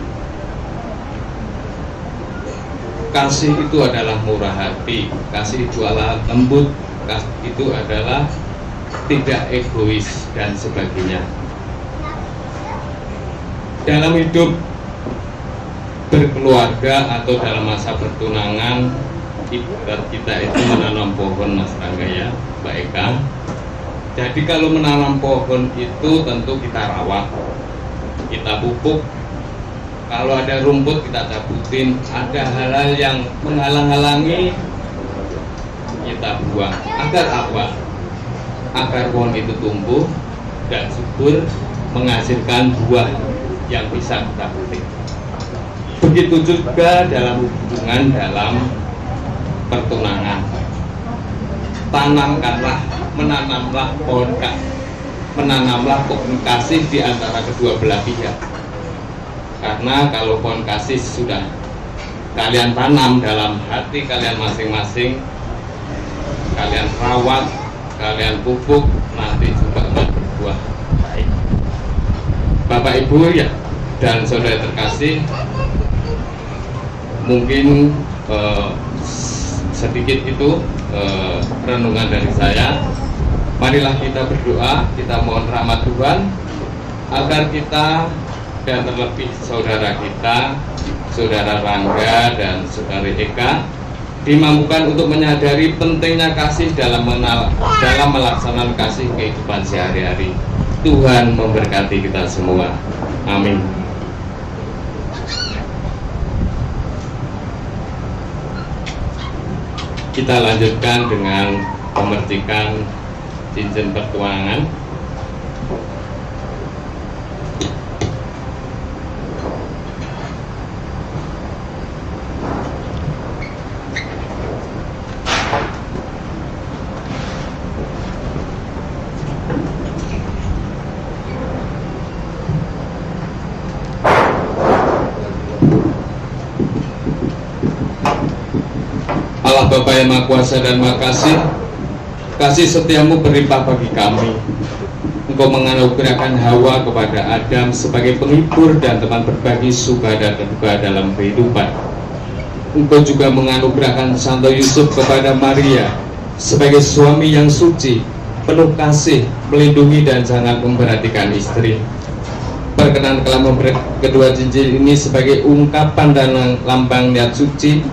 Kasih itu adalah murah hati, kasih itu adalah lembut, kasih itu adalah tidak egois dan sebagainya. Dalam hidup berkeluarga atau dalam masa pertunangan, kita itu menanam pohon, Mas Rangga ya, Mbak Eka. Jadi kalau menanam pohon itu tentu kita rawat, kita pupuk. Kalau ada rumput kita cabutin, ada hal-hal yang menghalang-halangi kita buang. Agar apa? Agar pohon itu tumbuh dan subur, menghasilkan buah yang bisa kita petik. Begitu juga dalam hubungan dalam pertunangan. menanamlah pohon kasih di antara kedua belah pihak. Karena kalau pohon kasih sudah kalian tanam dalam hati kalian masing-masing, kalian rawat, kalian pupuk, nanti juga akan berbuah baik. Bapak Ibu ya dan saudara terkasih, mungkin sedikit itu renungan dari saya. Marilah kita berdoa, kita mohon rahmat Tuhan agar kita dan terlebih saudara kita, saudara Rangga dan saudari Eka, dimampukan untuk menyadari pentingnya kasih dalam melaksanakan kasih kehidupan sehari-hari. Tuhan memberkati kita semua. Amin. Kita lanjutkan dengan pemercikan cincin pertuangan. Allah Bapa yang Maha Kuasa dan Maha Kasih, kasih setiamu berlimpah bagi kami. Engkau menganugerahkan Hawa kepada Adam sebagai penghibur dan teman berbagi suka dan duka dalam kehidupan. Engkau juga menganugerahkan Santo Yusuf kepada Maria sebagai suami yang suci, penuh kasih, melindungi dan sangat memperhatikan istri. Perkenankanlah memberi kedua cincin ini sebagai ungkapan dan lambang niat suci,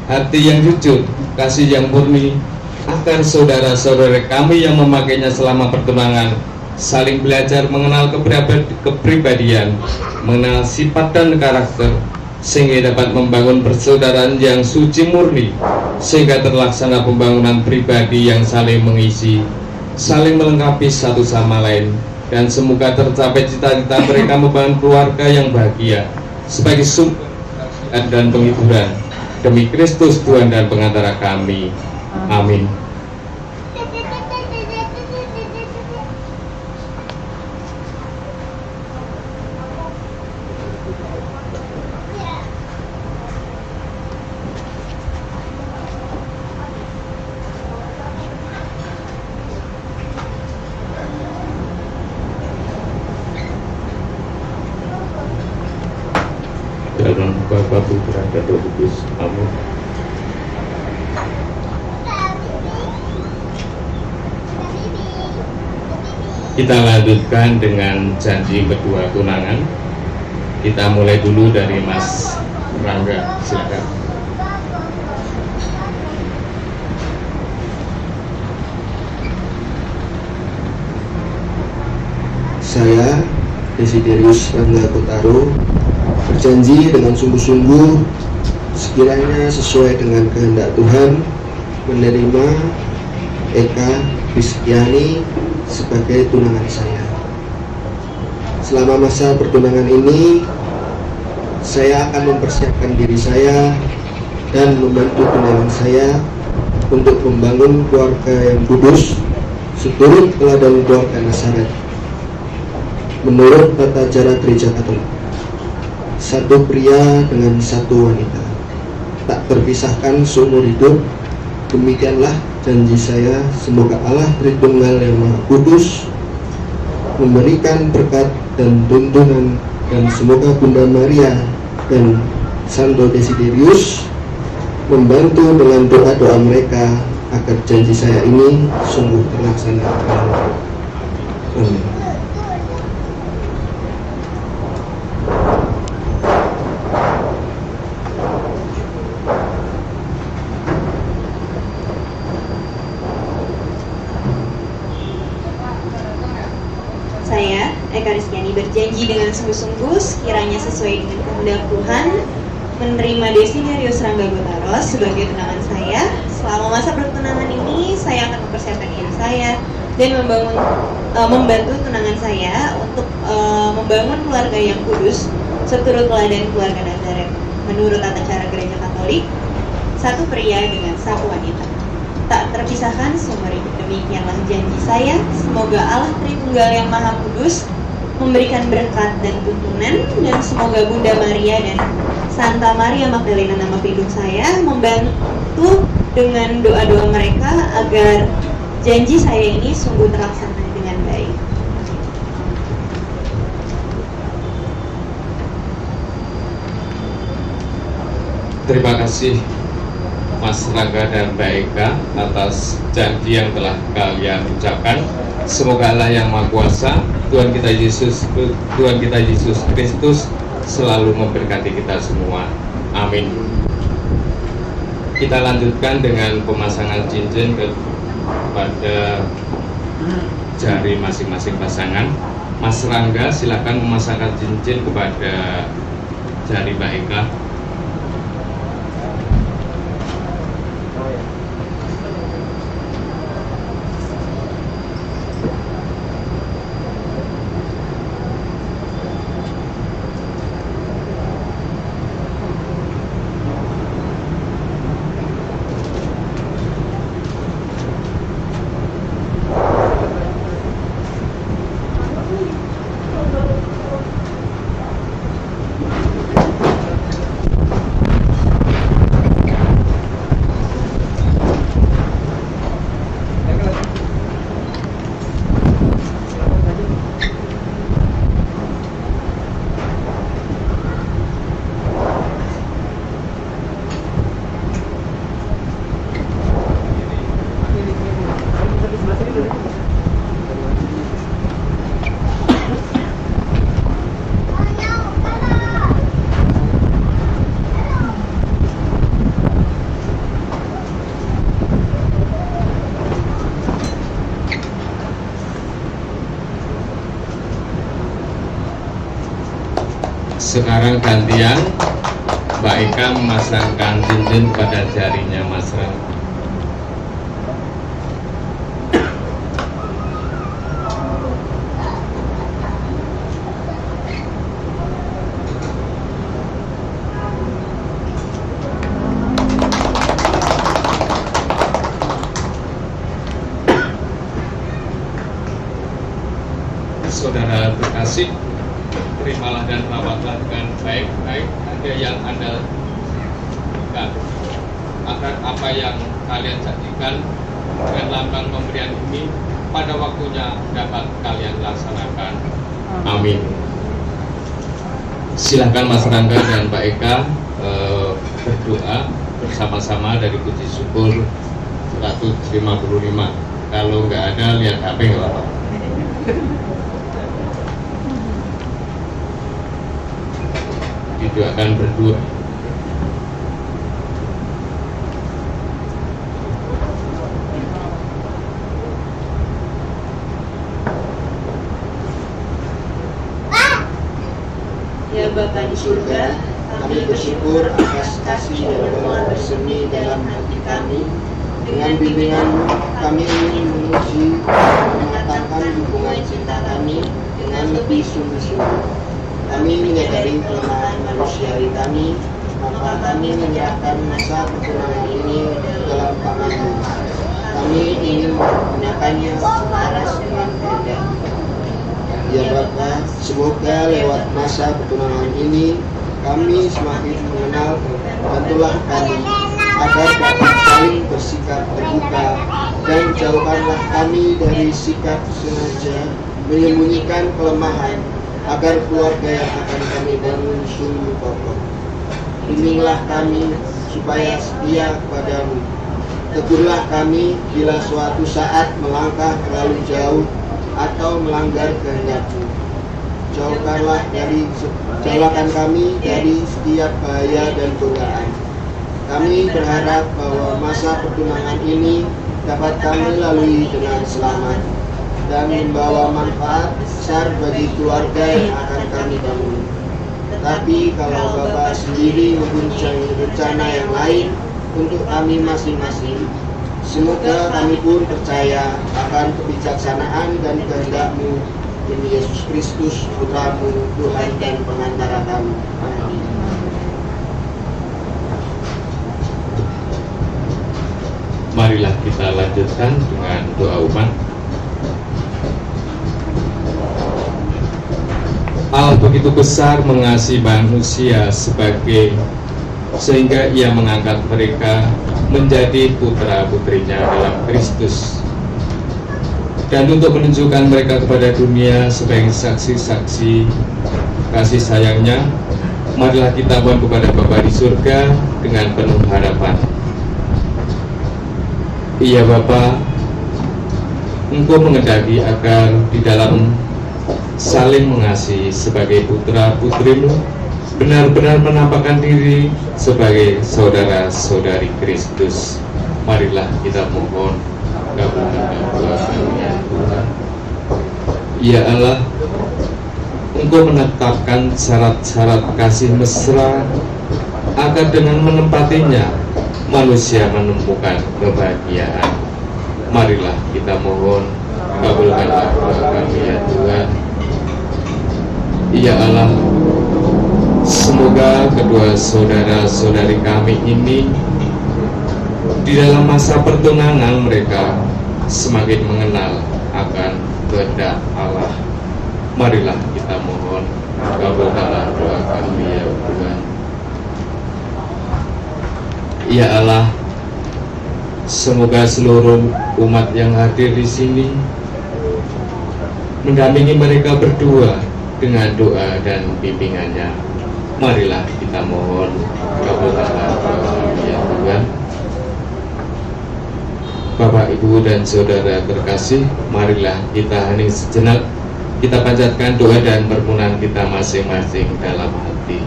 hati yang jujur, kasih yang murni, agar saudara-saudara kami yang memakainya selama pertunangan saling belajar mengenal kepribadian, mengenal sifat dan karakter, sehingga dapat membangun persaudaraan yang suci murni, sehingga terlaksana pembangunan pribadi yang saling mengisi, saling melengkapi satu sama lain, dan semoga tercapai cita-cita mereka membangun keluarga yang bahagia sebagai sumber dan penghiburan. Demi Kristus Tuhan dan pengantara kami. Amin. Dalam Bapa Putra dan Roh Kudus. Amin. Kita lanjutkan dengan janji kedua tunangan. Kita mulai dulu dari Mas Rangga, silakan. Saya, Desiderius Rangga Kotaro, berjanji dengan sungguh-sungguh, sekiranya sesuai dengan kehendak Tuhan, menerima Eka Kristiani sebagai tunangan saya. Selama masa pertunangan ini, saya akan mempersiapkan diri saya dan membantu tunangan saya untuk membangun keluarga yang kudus seturut teladan keluarga Nazaret menurut tata cara gereja Katolik. Satu pria dengan satu wanita, tak terpisahkan seumur hidup. Demikianlah janji saya. Semoga Allah Tritunggal yang Maha Kudus memberikan berkat dan tuntunan, dan semoga Bunda Maria dan Santo Desiderius membantu dengan doa-doa mereka agar janji saya ini sungguh terlaksana. Amin. Saya, Eka Kristiani, berjanji dengan sungguh-sungguh, sekiranya sesuai dengan kehendak Tuhan, menerima Desiderius Rangga Kotaro sebagai tunangan saya. Selama masa pertunangan ini, saya akan mempersiapkan diri saya dan membantu tunangan saya untuk membangun keluarga yang kudus seturut teladan keluarga Nazaret menurut tata cara gereja Katolik, satu pria dengan satu wanita. tak terpisahkan seumur hidup. Demikianlah janji saya. Semoga Allah Tritunggal yang Maha Kudus memberikan berkat dan tuntunan, dan semoga Bunda Maria dan Santa Maria Magdalena, nama pelindung saya, membantu dengan doa-doa mereka agar janji saya ini sungguh terlaksana dengan baik. Terima kasih Mas Rangga dan Mbak Eka atas janji yang telah kalian ucapkan. Semoga Allah yang Maha Kuasa, Tuhan kita Yesus Kristus selalu memberkati kita semua. Amin. Kita lanjutkan dengan pemasangan cincin kepada jari masing-masing pasangan. Mas Rangga, silakan memasangkan cincin kepada jari Mbak Eka. Sekarang gantian Mbak Eka memasangkan cincin pada jarinya Mas Rangga. Saudara terkasih, terimalah dan rawatlah dengan baik-baik ada yang Anda lakukan, agar apa yang kalian janjikan dengan lambang pemberian ini pada waktunya dapat kalian laksanakan. Amin. Silakan Mas Rangga dan Mbak Eka berdoa bersama-sama dari puji syukur 155. Kalau nggak ada, lihat HP nggak apa-apa. Akan berdua. Ya Bapa di surga, kami bersyukur atas kasih yang telah bersemi dalam hati kami. Dengan bimbingan kami ingin menguji mematangkan hubungan cinta kami dengan lebih sungguh-sungguh. Kami menyadari kelemahan manusiawi kami, maka kami menyerahkan masa pertunangan ini dalam tangan-Mu. Kami ingin menggunakannya selaras dengan kehendak. Ya Bapa, semoga lewat masa pertunangan ini kami semakin mengenal. Bantulah kami agar dapat saling bersikap terbuka, dan jauhkanlah kami dari sikap sengaja menyembunyikan kelemahan, agar keluarga yang akan kami bangun sungguh kokoh. Bimbinglah kami supaya setia kepadamu. Tegurlah kami bila suatu saat melangkah terlalu jauh atau melanggar kehendak-Mu. Jauhkan kami dari setiap bahaya dan godaan. Kami berharap bahwa masa pertunangan ini dapat kami lalui dengan selamat dan membawa manfaat besar bagi keluarga yang akan kami bangun. Tetapi kalau Bapa sendiri mempunyai rencana yang lain untuk kami masing-masing, semoga kami pun percaya akan kebijaksanaan dan kehendak-Mu demi Yesus Kristus, Putra-Mu, Tuhan dan Pengantara kami. Amin. Marilah kita lanjutkan dengan doa umat. Allah begitu besar mengasihi manusia sehingga Ia mengangkat mereka menjadi putra-putrinya dalam Kristus, dan untuk menunjukkan mereka kepada dunia sebagai saksi-saksi kasih sayangnya, marilah kita mohon kepada Bapa di surga dengan penuh harapan. Iya Bapa, Engkau mengendaki agar di dalam saling mengasihi sebagai putra-putrimu benar-benar menampakkan diri sebagai saudara-saudari Kristus. Marilah kita mohon, kabulkan doa kami ya Tuhan. Ya Allah, Engkau menetapkan syarat-syarat kasih mesra agar dengan menempatinya manusia menemukan kebahagiaan. Marilah kita mohon, kabulkanlah doa kami ya Tuhan. Ya Allah, semoga kedua saudara-saudari kami ini di dalam masa pertunangan mereka semakin mengenal akan kehendak Allah. Marilah kita mohon, kabulkanlah doa kami ya Tuhan. Ya Allah, semoga seluruh umat yang hadir di sini mendampingi mereka berdua dengan doa dan bimbingannya. Marilah kita mohon, kabulkanlah doa kami ya Tuhan. Bapak, Ibu, dan Saudara terkasih, marilah kita hening sejenak, kita panjatkan doa dan permohonan kita masing-masing dalam hati.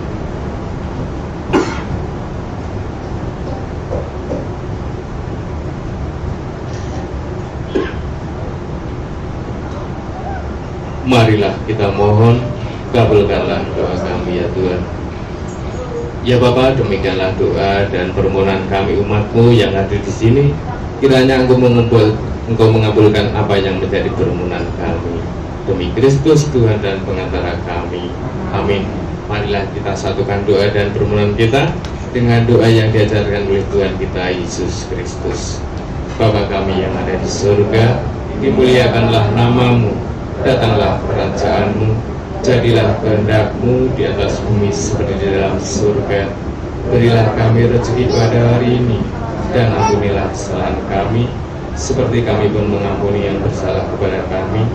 Marilah kita mohon, kabulkanlah doa kami ya Tuhan. Ya Bapa, demikianlah doa dan permohonan kami umat-Mu yang hadir di sini. Kiranya Engkau mengabulkan apa yang menjadi permohonan kami. Demi Kristus Tuhan dan pengantara kami. Amin. Marilah kita satukan doa dan permohonan kita dengan doa yang diajarkan oleh Tuhan kita Yesus Kristus. Bapa kami yang ada di surga, dimuliakanlah nama-Mu. Datanglah kerajaan-Mu, jadilah kehendak-Mu di atas bumi seperti di dalam surga. Berilah kami rezeki pada hari ini, dan ampunilah kesalahan kami, seperti kami pun mengampuni yang bersalah kepada kami.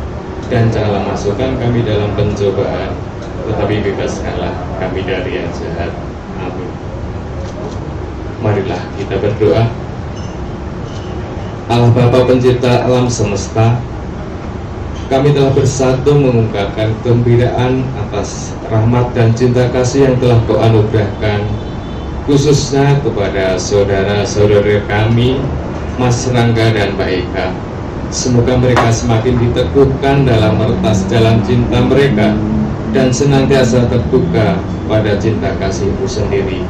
Dan janganlah masukkan kami dalam pencobaan, tetapi bebaskanlah kami dari yang jahat. Amin. Marilah kita berdoa. Allah Bapa pencipta alam semesta, kami telah bersatu mengungkapkan kegembiraan atas rahmat dan cinta kasih yang telah Kau anugerahkan, khususnya kepada saudara-saudara kami, Mas Rangga dan Mbak Eka. Semoga mereka semakin diteguhkan dalam meretas jalan cinta mereka dan senantiasa terbuka pada cinta kasih-Mu sendiri.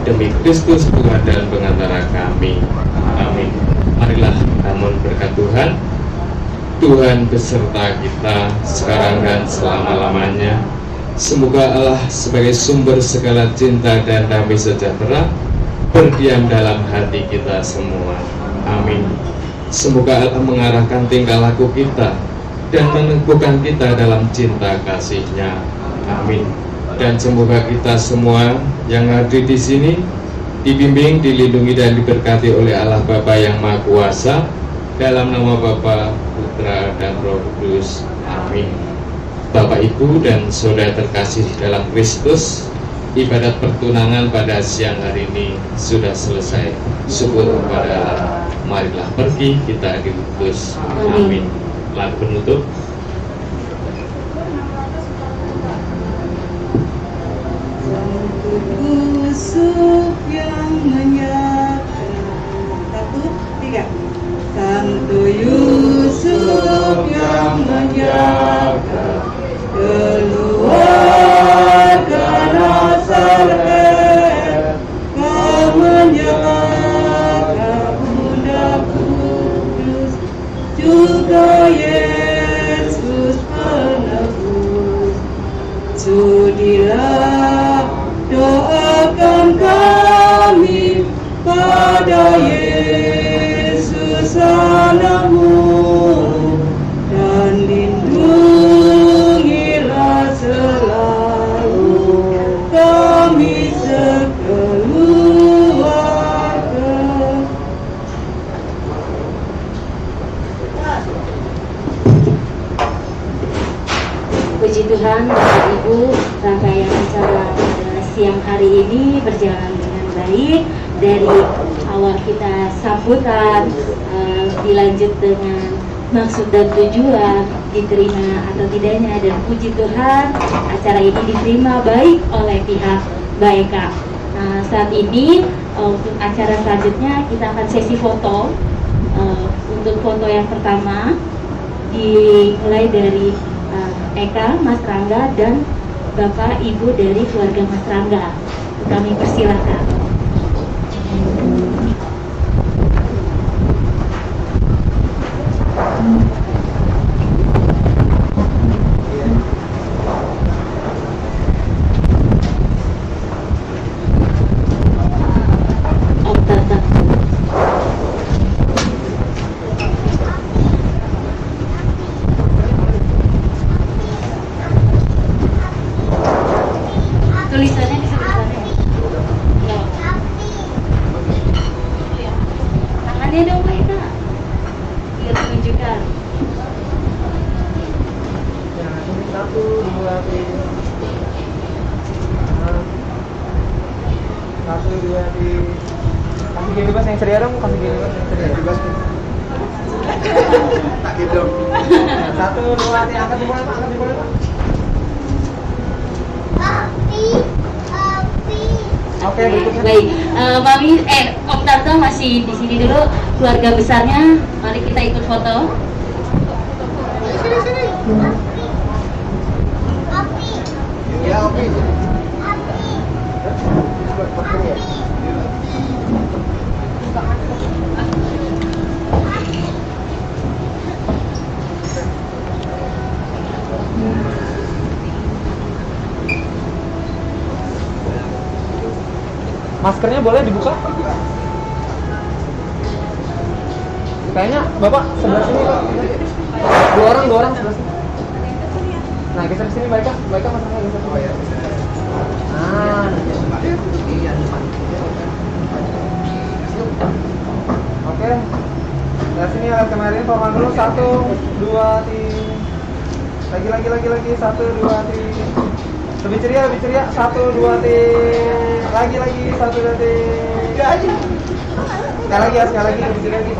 Demi Kristus Tuhan dan pengantara kami. Amin. Marilah kita mohon berkat Tuhan. Tuhan beserta kita sekarang dan selama-lamanya. Semoga Allah sebagai sumber segala cinta dan damai sejahtera berdiam dalam hati kita semua. Amin. Semoga Allah mengarahkan tingkah laku kita dan meneguhkan kita dalam cinta kasih-Nya. Amin. Dan semoga kita semua yang hadir di sini dibimbing, dilindungi, dan diberkati oleh Allah Bapa yang Maha Kuasa, dalam nama Bapa, Putra, dan Roh Kudus. Amin. Bapak, Ibu, dan Saudara terkasih dalam Kristus, ibadat pertunangan pada siang hari ini sudah selesai. Syukur kepada Allah. Marilah pergi, kita diutus. Amin. Lagu penutup. Yusuf yang menyatakan, 1, 3. Santo Yusuf yang menjaga keluarga Nazaret, Kau menjaga Bunda Kudus, juga Yesus penebus. Sudilah doakan kami pada Yesus padamu dan lindungilah selalu kami sekeluarga. Puji Tuhan, Bapak Ibu, rangkaian acara pada siang hari ini berjalan dengan baik. Dari awal kita sambutan, dilanjut dengan maksud dan tujuan, diterima atau tidaknya, dan puji Tuhan acara ini diterima baik oleh pihak BAEKA. Saat ini untuk acara selanjutnya kita akan sesi foto. Untuk foto yang pertama dimulai dari Eka, Mas Rangga, dan Bapak Ibu dari keluarga Mas Rangga. Kami persilahkan. Om Tata. Tulisannya di sebelah sana ya? Ya. Tangannya dong Pak Eka, biar menunjukkan. Satu, dua, tiga. Satu, dua, tiga. Kasih gini bebas yang ceria dong, kasih gini bebas yang ceria. Bebas. Tak gitu. Satu, dua, tiga. Angkat di bola, Pak. Angkat di bola, Pak. Oke, berikutnya. Baik, Mami, Om Tante masih di sini dulu. Keluarga besarnya, mari kita ikut foto. Ya, oke. Maskernya boleh dibuka? Kayaknya Bapak sebelah sini, Pak. Dua orang sebelah sini. Nah, geser sini, baik masalahnya geser sini. Nah. Oke. Dari sini alat kemarin formal dulu. 1, 2, 3. Lagi. 1, 2, 3. Lebih ceria. 1, 2, 3. Lagi. 1, 2, 3. Sekali lagi lebih ceria lagi.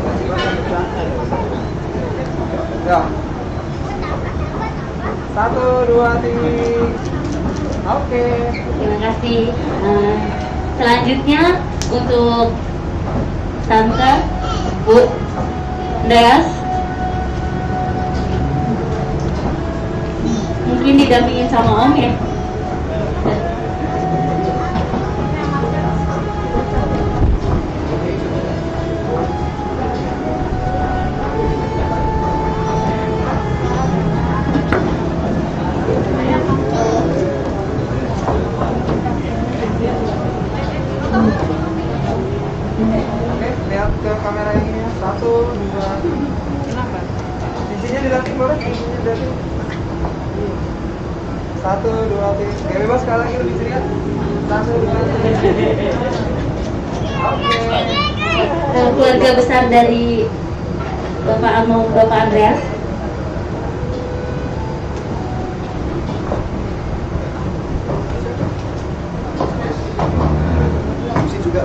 Ya. 1, 2, 3. Oke. Terima kasih. Selanjutnya untuk Tante, Bu, Deas, mungkin didampingin sama Om ya. Oke, lihat ke kamera yang ini ya. 1, 2. Kenapa? Cincinnya dilatih boleh? Cincinnya dilatih. 1, 2, 3. Oke, bebas sekali lagi lebih ceria. 1, 2, 3. Oke. Keluarga besar dari Bapak Andreas. Juga.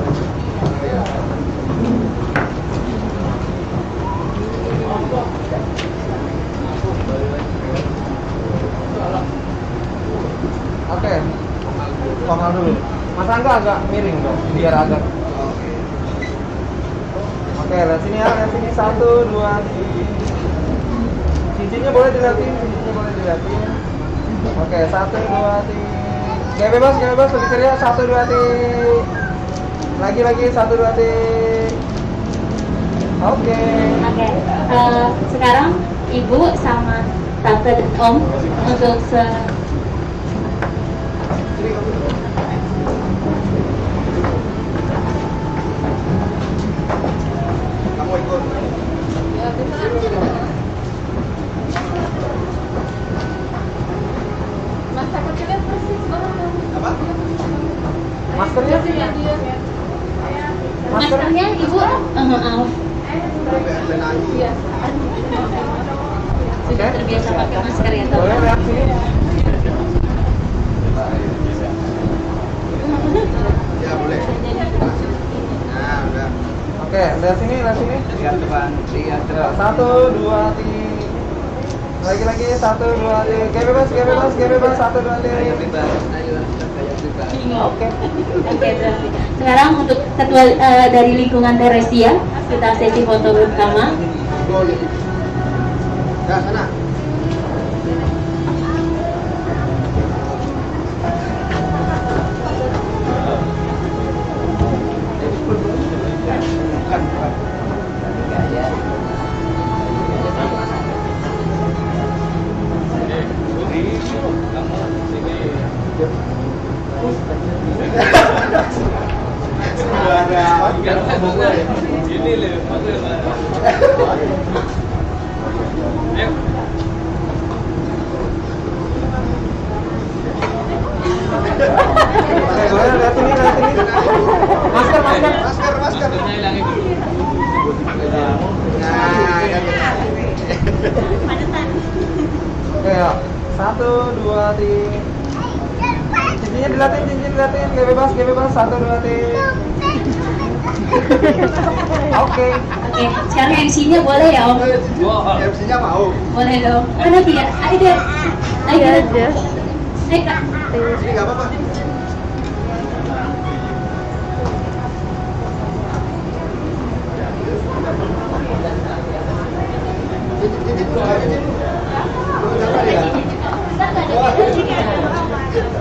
Oke, formal dulu. Mas Angga agak miring dong, biar agak. Oke, lihat sini ya, lihat sini. 1, 2, 3. Cincinnya boleh dilihatin. Oke, 1, 2, 3. Gak bebas, lebih ceria. 1, 2, 3. Lagi, 1, 2, 3. Oke. Sekarang Ibu sama Tante dan Om untuk Kamu ikut. Maskernya? Maskernya ibu, maaf. Sudah terbiasa pakai masker ya toh? Boleh lihat sini. Ya boleh. Nah, udah. Oke, lihat sini, lihat sini. Lihat depan, lihat Ya, 1, 2, 3. Lagi, 1, 2, 3. Kayak bebas, 1, 2, 3. Oke. Oke, berarti. Sekarang untuk ketua dari lingkungan Teresia, kita sesi foto bersama. Ya, sana. Oke, boleh lihat sini, lihat sini. Masker. Oke, ya. 1, 2, 3. Cincinnya dilatin, kayak bebas, 1, 2, 3. Oke. Oke, sekarang MC-nya boleh ya Om? MC-nya mau. Boleh dong. Mana dia? Ayo aja. Ayo Kak. Ini nggak apa-apa.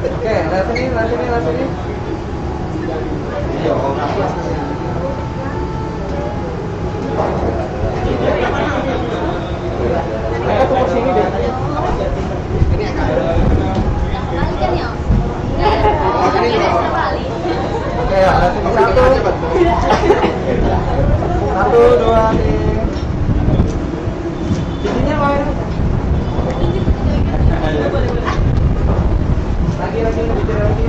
Oke, lihat sini. Mereka tunggu sini deh. Ini Eka. Oke, ya, lihat sini. 1, 2, 3. Cincinnya mana? Lagi, bicara lagi.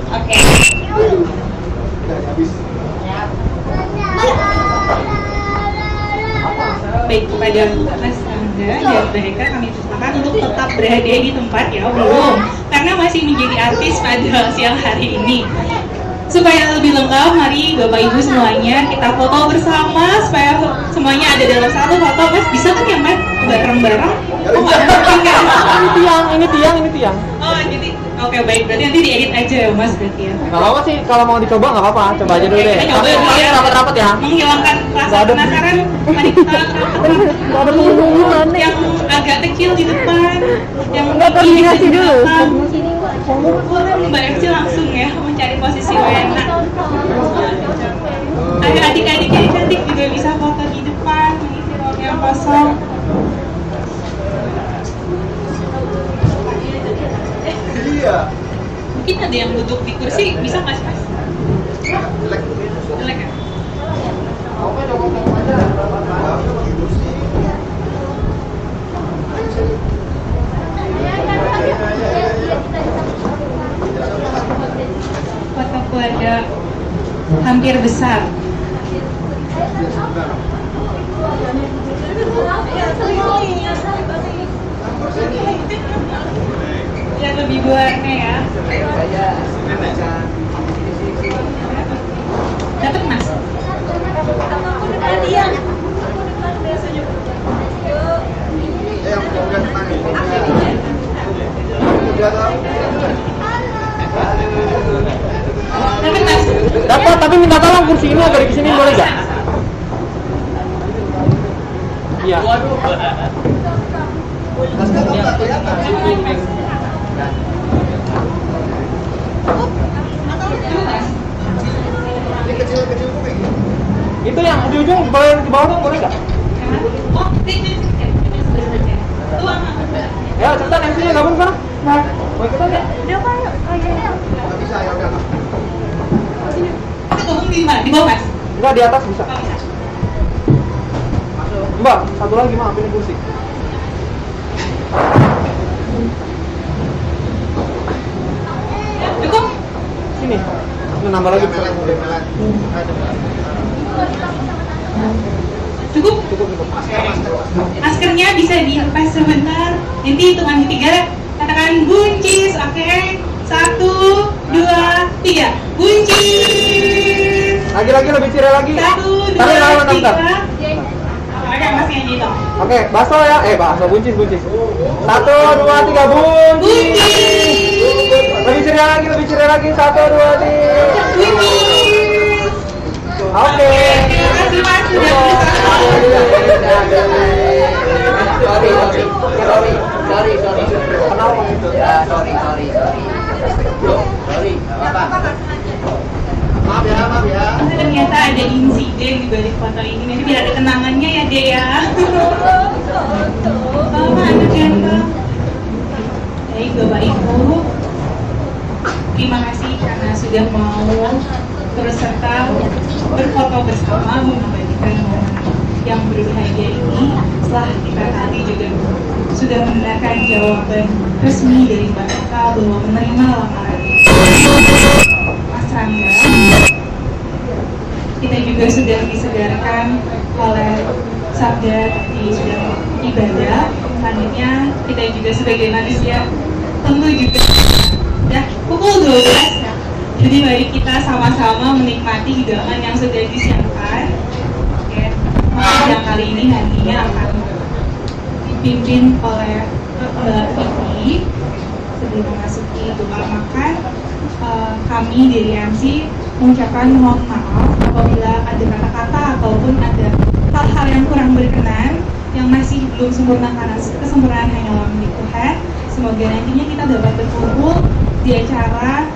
Oke. Baik, kepada Mas Angga dan mereka kami persilakan untuk tetap berada di tempat ya, belum, karena masih menjadi artis pada siang hari ini. Supaya lebih lengkap, mari Bapak Ibu semuanya kita foto bersama supaya semuanya ada dalam satu foto. Mas bisa kan ya Mas bareng-bareng? Oh, nggak mungkin kan? Ini tiang. Oh jadi, oke baik, berarti nanti diedit aja ya Mas berarti ya. Nggak apa-apa sih, kalau mau dicoba nggak apa-apa. Coba aja dulu deh. Kita coba dulu ya. Rapat-rapat ya. Menghilangkan rasa penasaran. Mari kita yang agak kecil di depan, yang koordinasi dulu. Mbak Eci langsung ya mencari posisi enak. Adik-adik yang cantik juga bisa foto di depan, mengisi ruang yang kosong. Iya. Mungkin ada yang duduk di kursi, bisa nggak sih Mas? Jelek ya? Foto keluarga hampir besar. Yang lebih berwarna ya. Dapat Mas? Dapat Mas? Dapat, tapi minta tolong kursi ini agak di sini boleh nggak? Iya. Itu yang di ujung boleh ke bawah dong, boleh nggak? Oh, ini. Tuang. Ya, cepetan MC-nya gabung sana. Mau ikutan nggak? Nggak bisa, ya udah. Kita gabung di di mana? Di bawah Mas? Enggak, di atas bisa. Oh, bisa. Mbak, satu lagi maaf, ini kursi. Cukup? Sini. Ini nambah lagi. Cukup? Cukup. Maskernya bisa dilepas sebentar. Nanti hitungan ketiga katakan buncis, oke? 1, 2, 3. Buncis. Lagi lebih ceria lagi. 1, 2, Tarik, 3. Oke, masih yang gitu. Oke, bakso ya. Bakso buncis. 1, 2, 3 buncis. Lebih ceria lagi. 1, 2, 3. Buncis. Oke. Terima kasih Mas sudah berusaha. Sorry. Kenapa itu? Ya, sorry. Maaf ya. Ternyata ada insiden di balik foto ini. Nanti biar ada kenangannya ya, Dek ya. Ada ganteng. Baik, Bapak Ibu. Terima kasih karena sudah mau berserta berfoto bersama mengabadikan momen yang berbahagia ini. Setelah kita tadi juga sudah mendengarkan jawaban resmi dari Mbak Eka bahwa menerima lamaran Mas Rangga, kita juga sudah disegarkan oleh sabda tadi sudah ibadah. Selanjutnya kita juga sebagai manusia tentu juga sudah pukul 12 ya. Jadi mari kita sama-sama menikmati hidangan yang sudah disiapkan. Oke, yang kali ini nantinya akan dipimpin oleh Mbak Vivi. Sebelum memasuki doa makan, kami dari MC mengucapkan mohon maaf apabila ada kata-kata ataupun ada hal-hal yang kurang berkenan yang masih belum sempurna karena kesempurnaan hanyalah milik Tuhan. Semoga nantinya kita dapat berkumpul di acara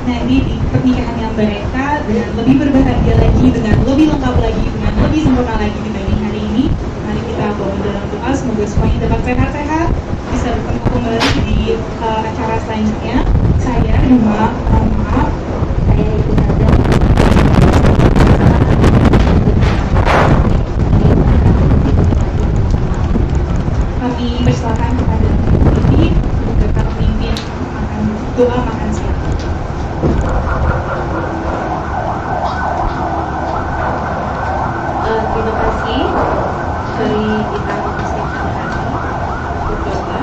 nanti di pernikahan yang mereka dengan lebih berbahagia lagi, dengan lebih lengkap lagi, dengan lebih sempurna lagi dibanding hari ini. Mari kita bawa dalam doa, semoga semuanya dapat sehat-sehat, bisa bertemu kembali di acara selanjutnya. Saya Duma, mohon maaf. Saya Ibu Sada. Kami persilakan kepada Vivi untuk dapat memimpin doa makan siang. Terima kasih. Mari kita mempersiapkan hati berdoa.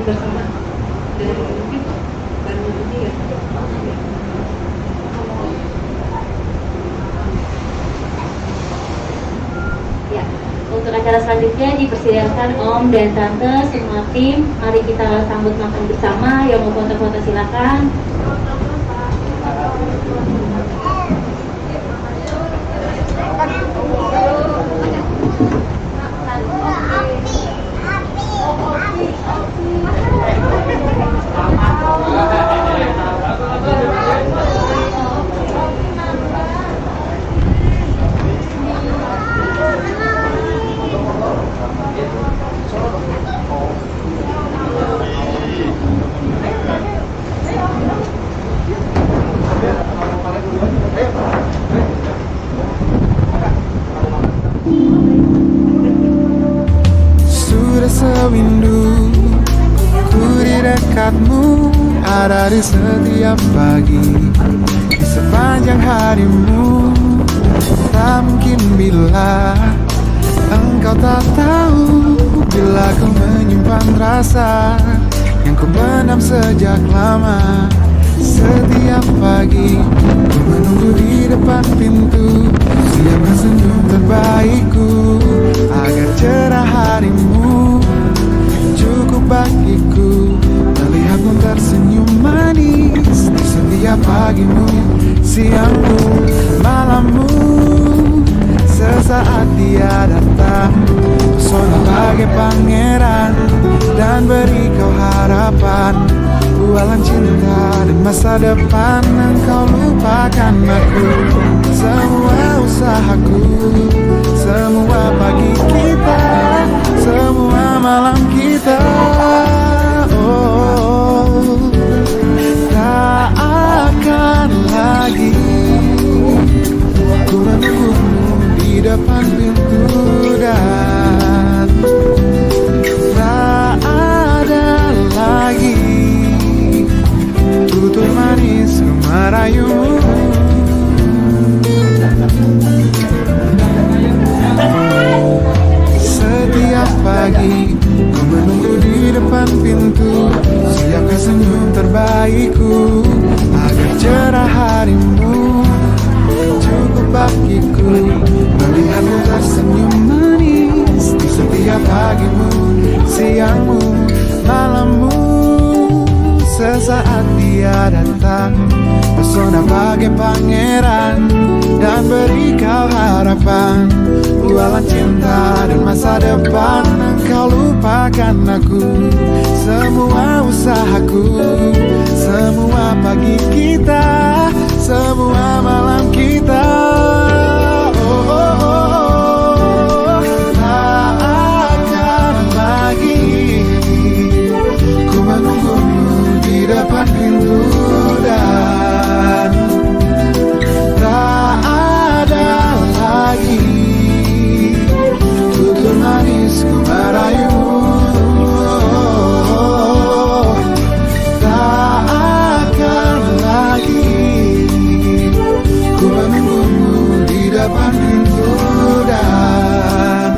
Bersama dari Bandung ini ya. Ya, untuk acara selanjutnya dipersilakan Om dan Tante semua tim. Mari kita sambut makan bersama. Yang mau foto-foto silakan. sewindu, ku di dekatmu, ada di setiap pagi, di sepanjang harimu. Tak mungkin bila engkau tak tahu, bila ku menyimpan rasa yang ku pendam sejak lama. Setiap pagi ku menunggu di depan pintu, siapkan senyum terbaikku agar cerah harimu. Cukup bagiku melihatmu tersenyum manis di setiap pagimu, siangmu, malammu. Sesaat dia datang, pesona bagai pangeran, dan beri kau harapan, bualan cinta dan masa depan. Engkau lupakan aku, semua usahaku, semua pagi kita, semua malam kita. Oh, tak akan lagi ku menunggumu di depan pintu, dan tak ada lagi tutur manis merayumu. Setiap pagi ku menunggu di depan pintu, siapkan senyum terbaikku agar cerah harimu. Cukup bagiku melihatmu tersenyum manis di setiap pagimu, siangmu, malammu. Sesaat dia datang, pesona bagai pangeran, dan beri kau harapan, bualan cinta dan masa depan. Engkau lupakan aku, semua usahaku, semua pagi kita, semua malam kita. Oh, oh, oh, tak akan lagi ku menunggumu di depan pintu, dan tak ada lagi tutur manisku merayumu. Tak akan lagi ku menunggumu di depan pintu, dan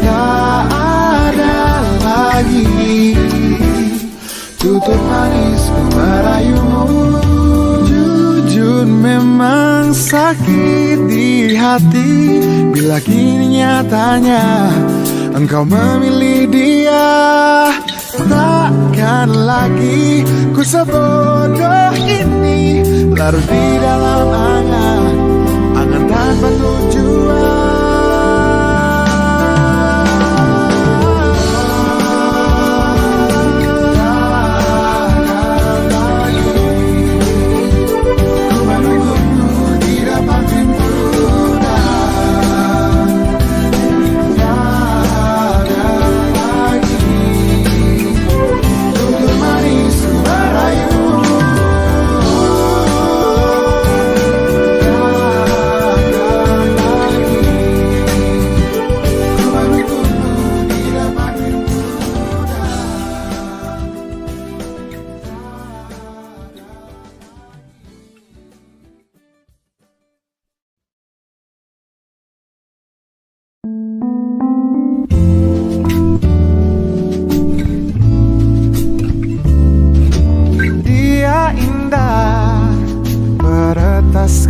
tak ada lagi tutur manisku merayumu. Jujur memang sakit di hati bila kini nyatanya engkau memilih dia. Takkan lagi ku sebodoh ini, larut di dalam angan tanpa tujuan.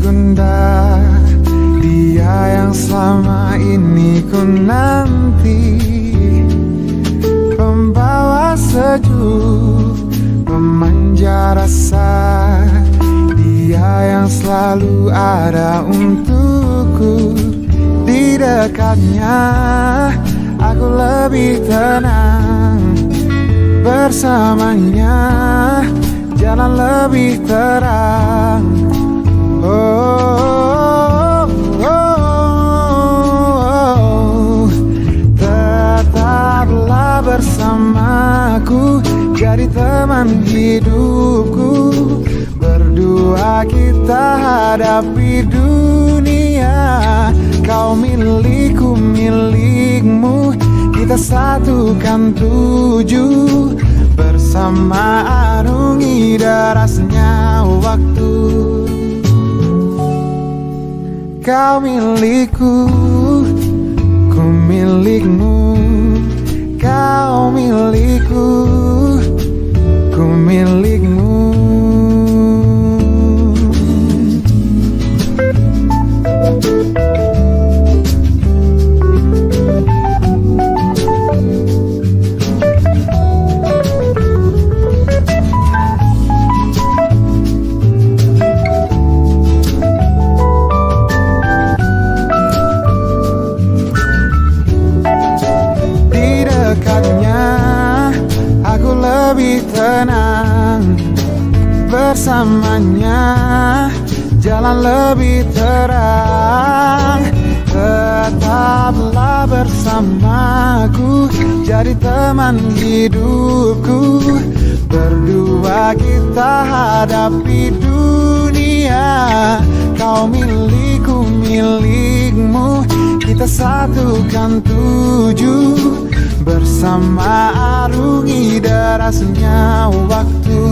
Gunda, dia yang selama ini ku nanti, pembawa sejuk, pemanja rasa, dia yang selalu ada untukku. Di dekatnya aku lebih tenang, bersamanya jalan lebih terang. Tetaplah bersamaku, jadi teman hidupku. Berdua kita hadapi dunia, kau milikku milikmu, kita saling satukan 7 bersama arungi derasnya waktu. Kau milikku, ku milikmu. Kau milikku, ku milikmu. Lebih tenang bersamanya, jalan lebih terang. Tetaplah bersamaku, jadi teman hidupku. Berdua kita hadapi dunia. Kau milikku, milikmu. Kita satukan 7 bersama arungi derasnya waktu.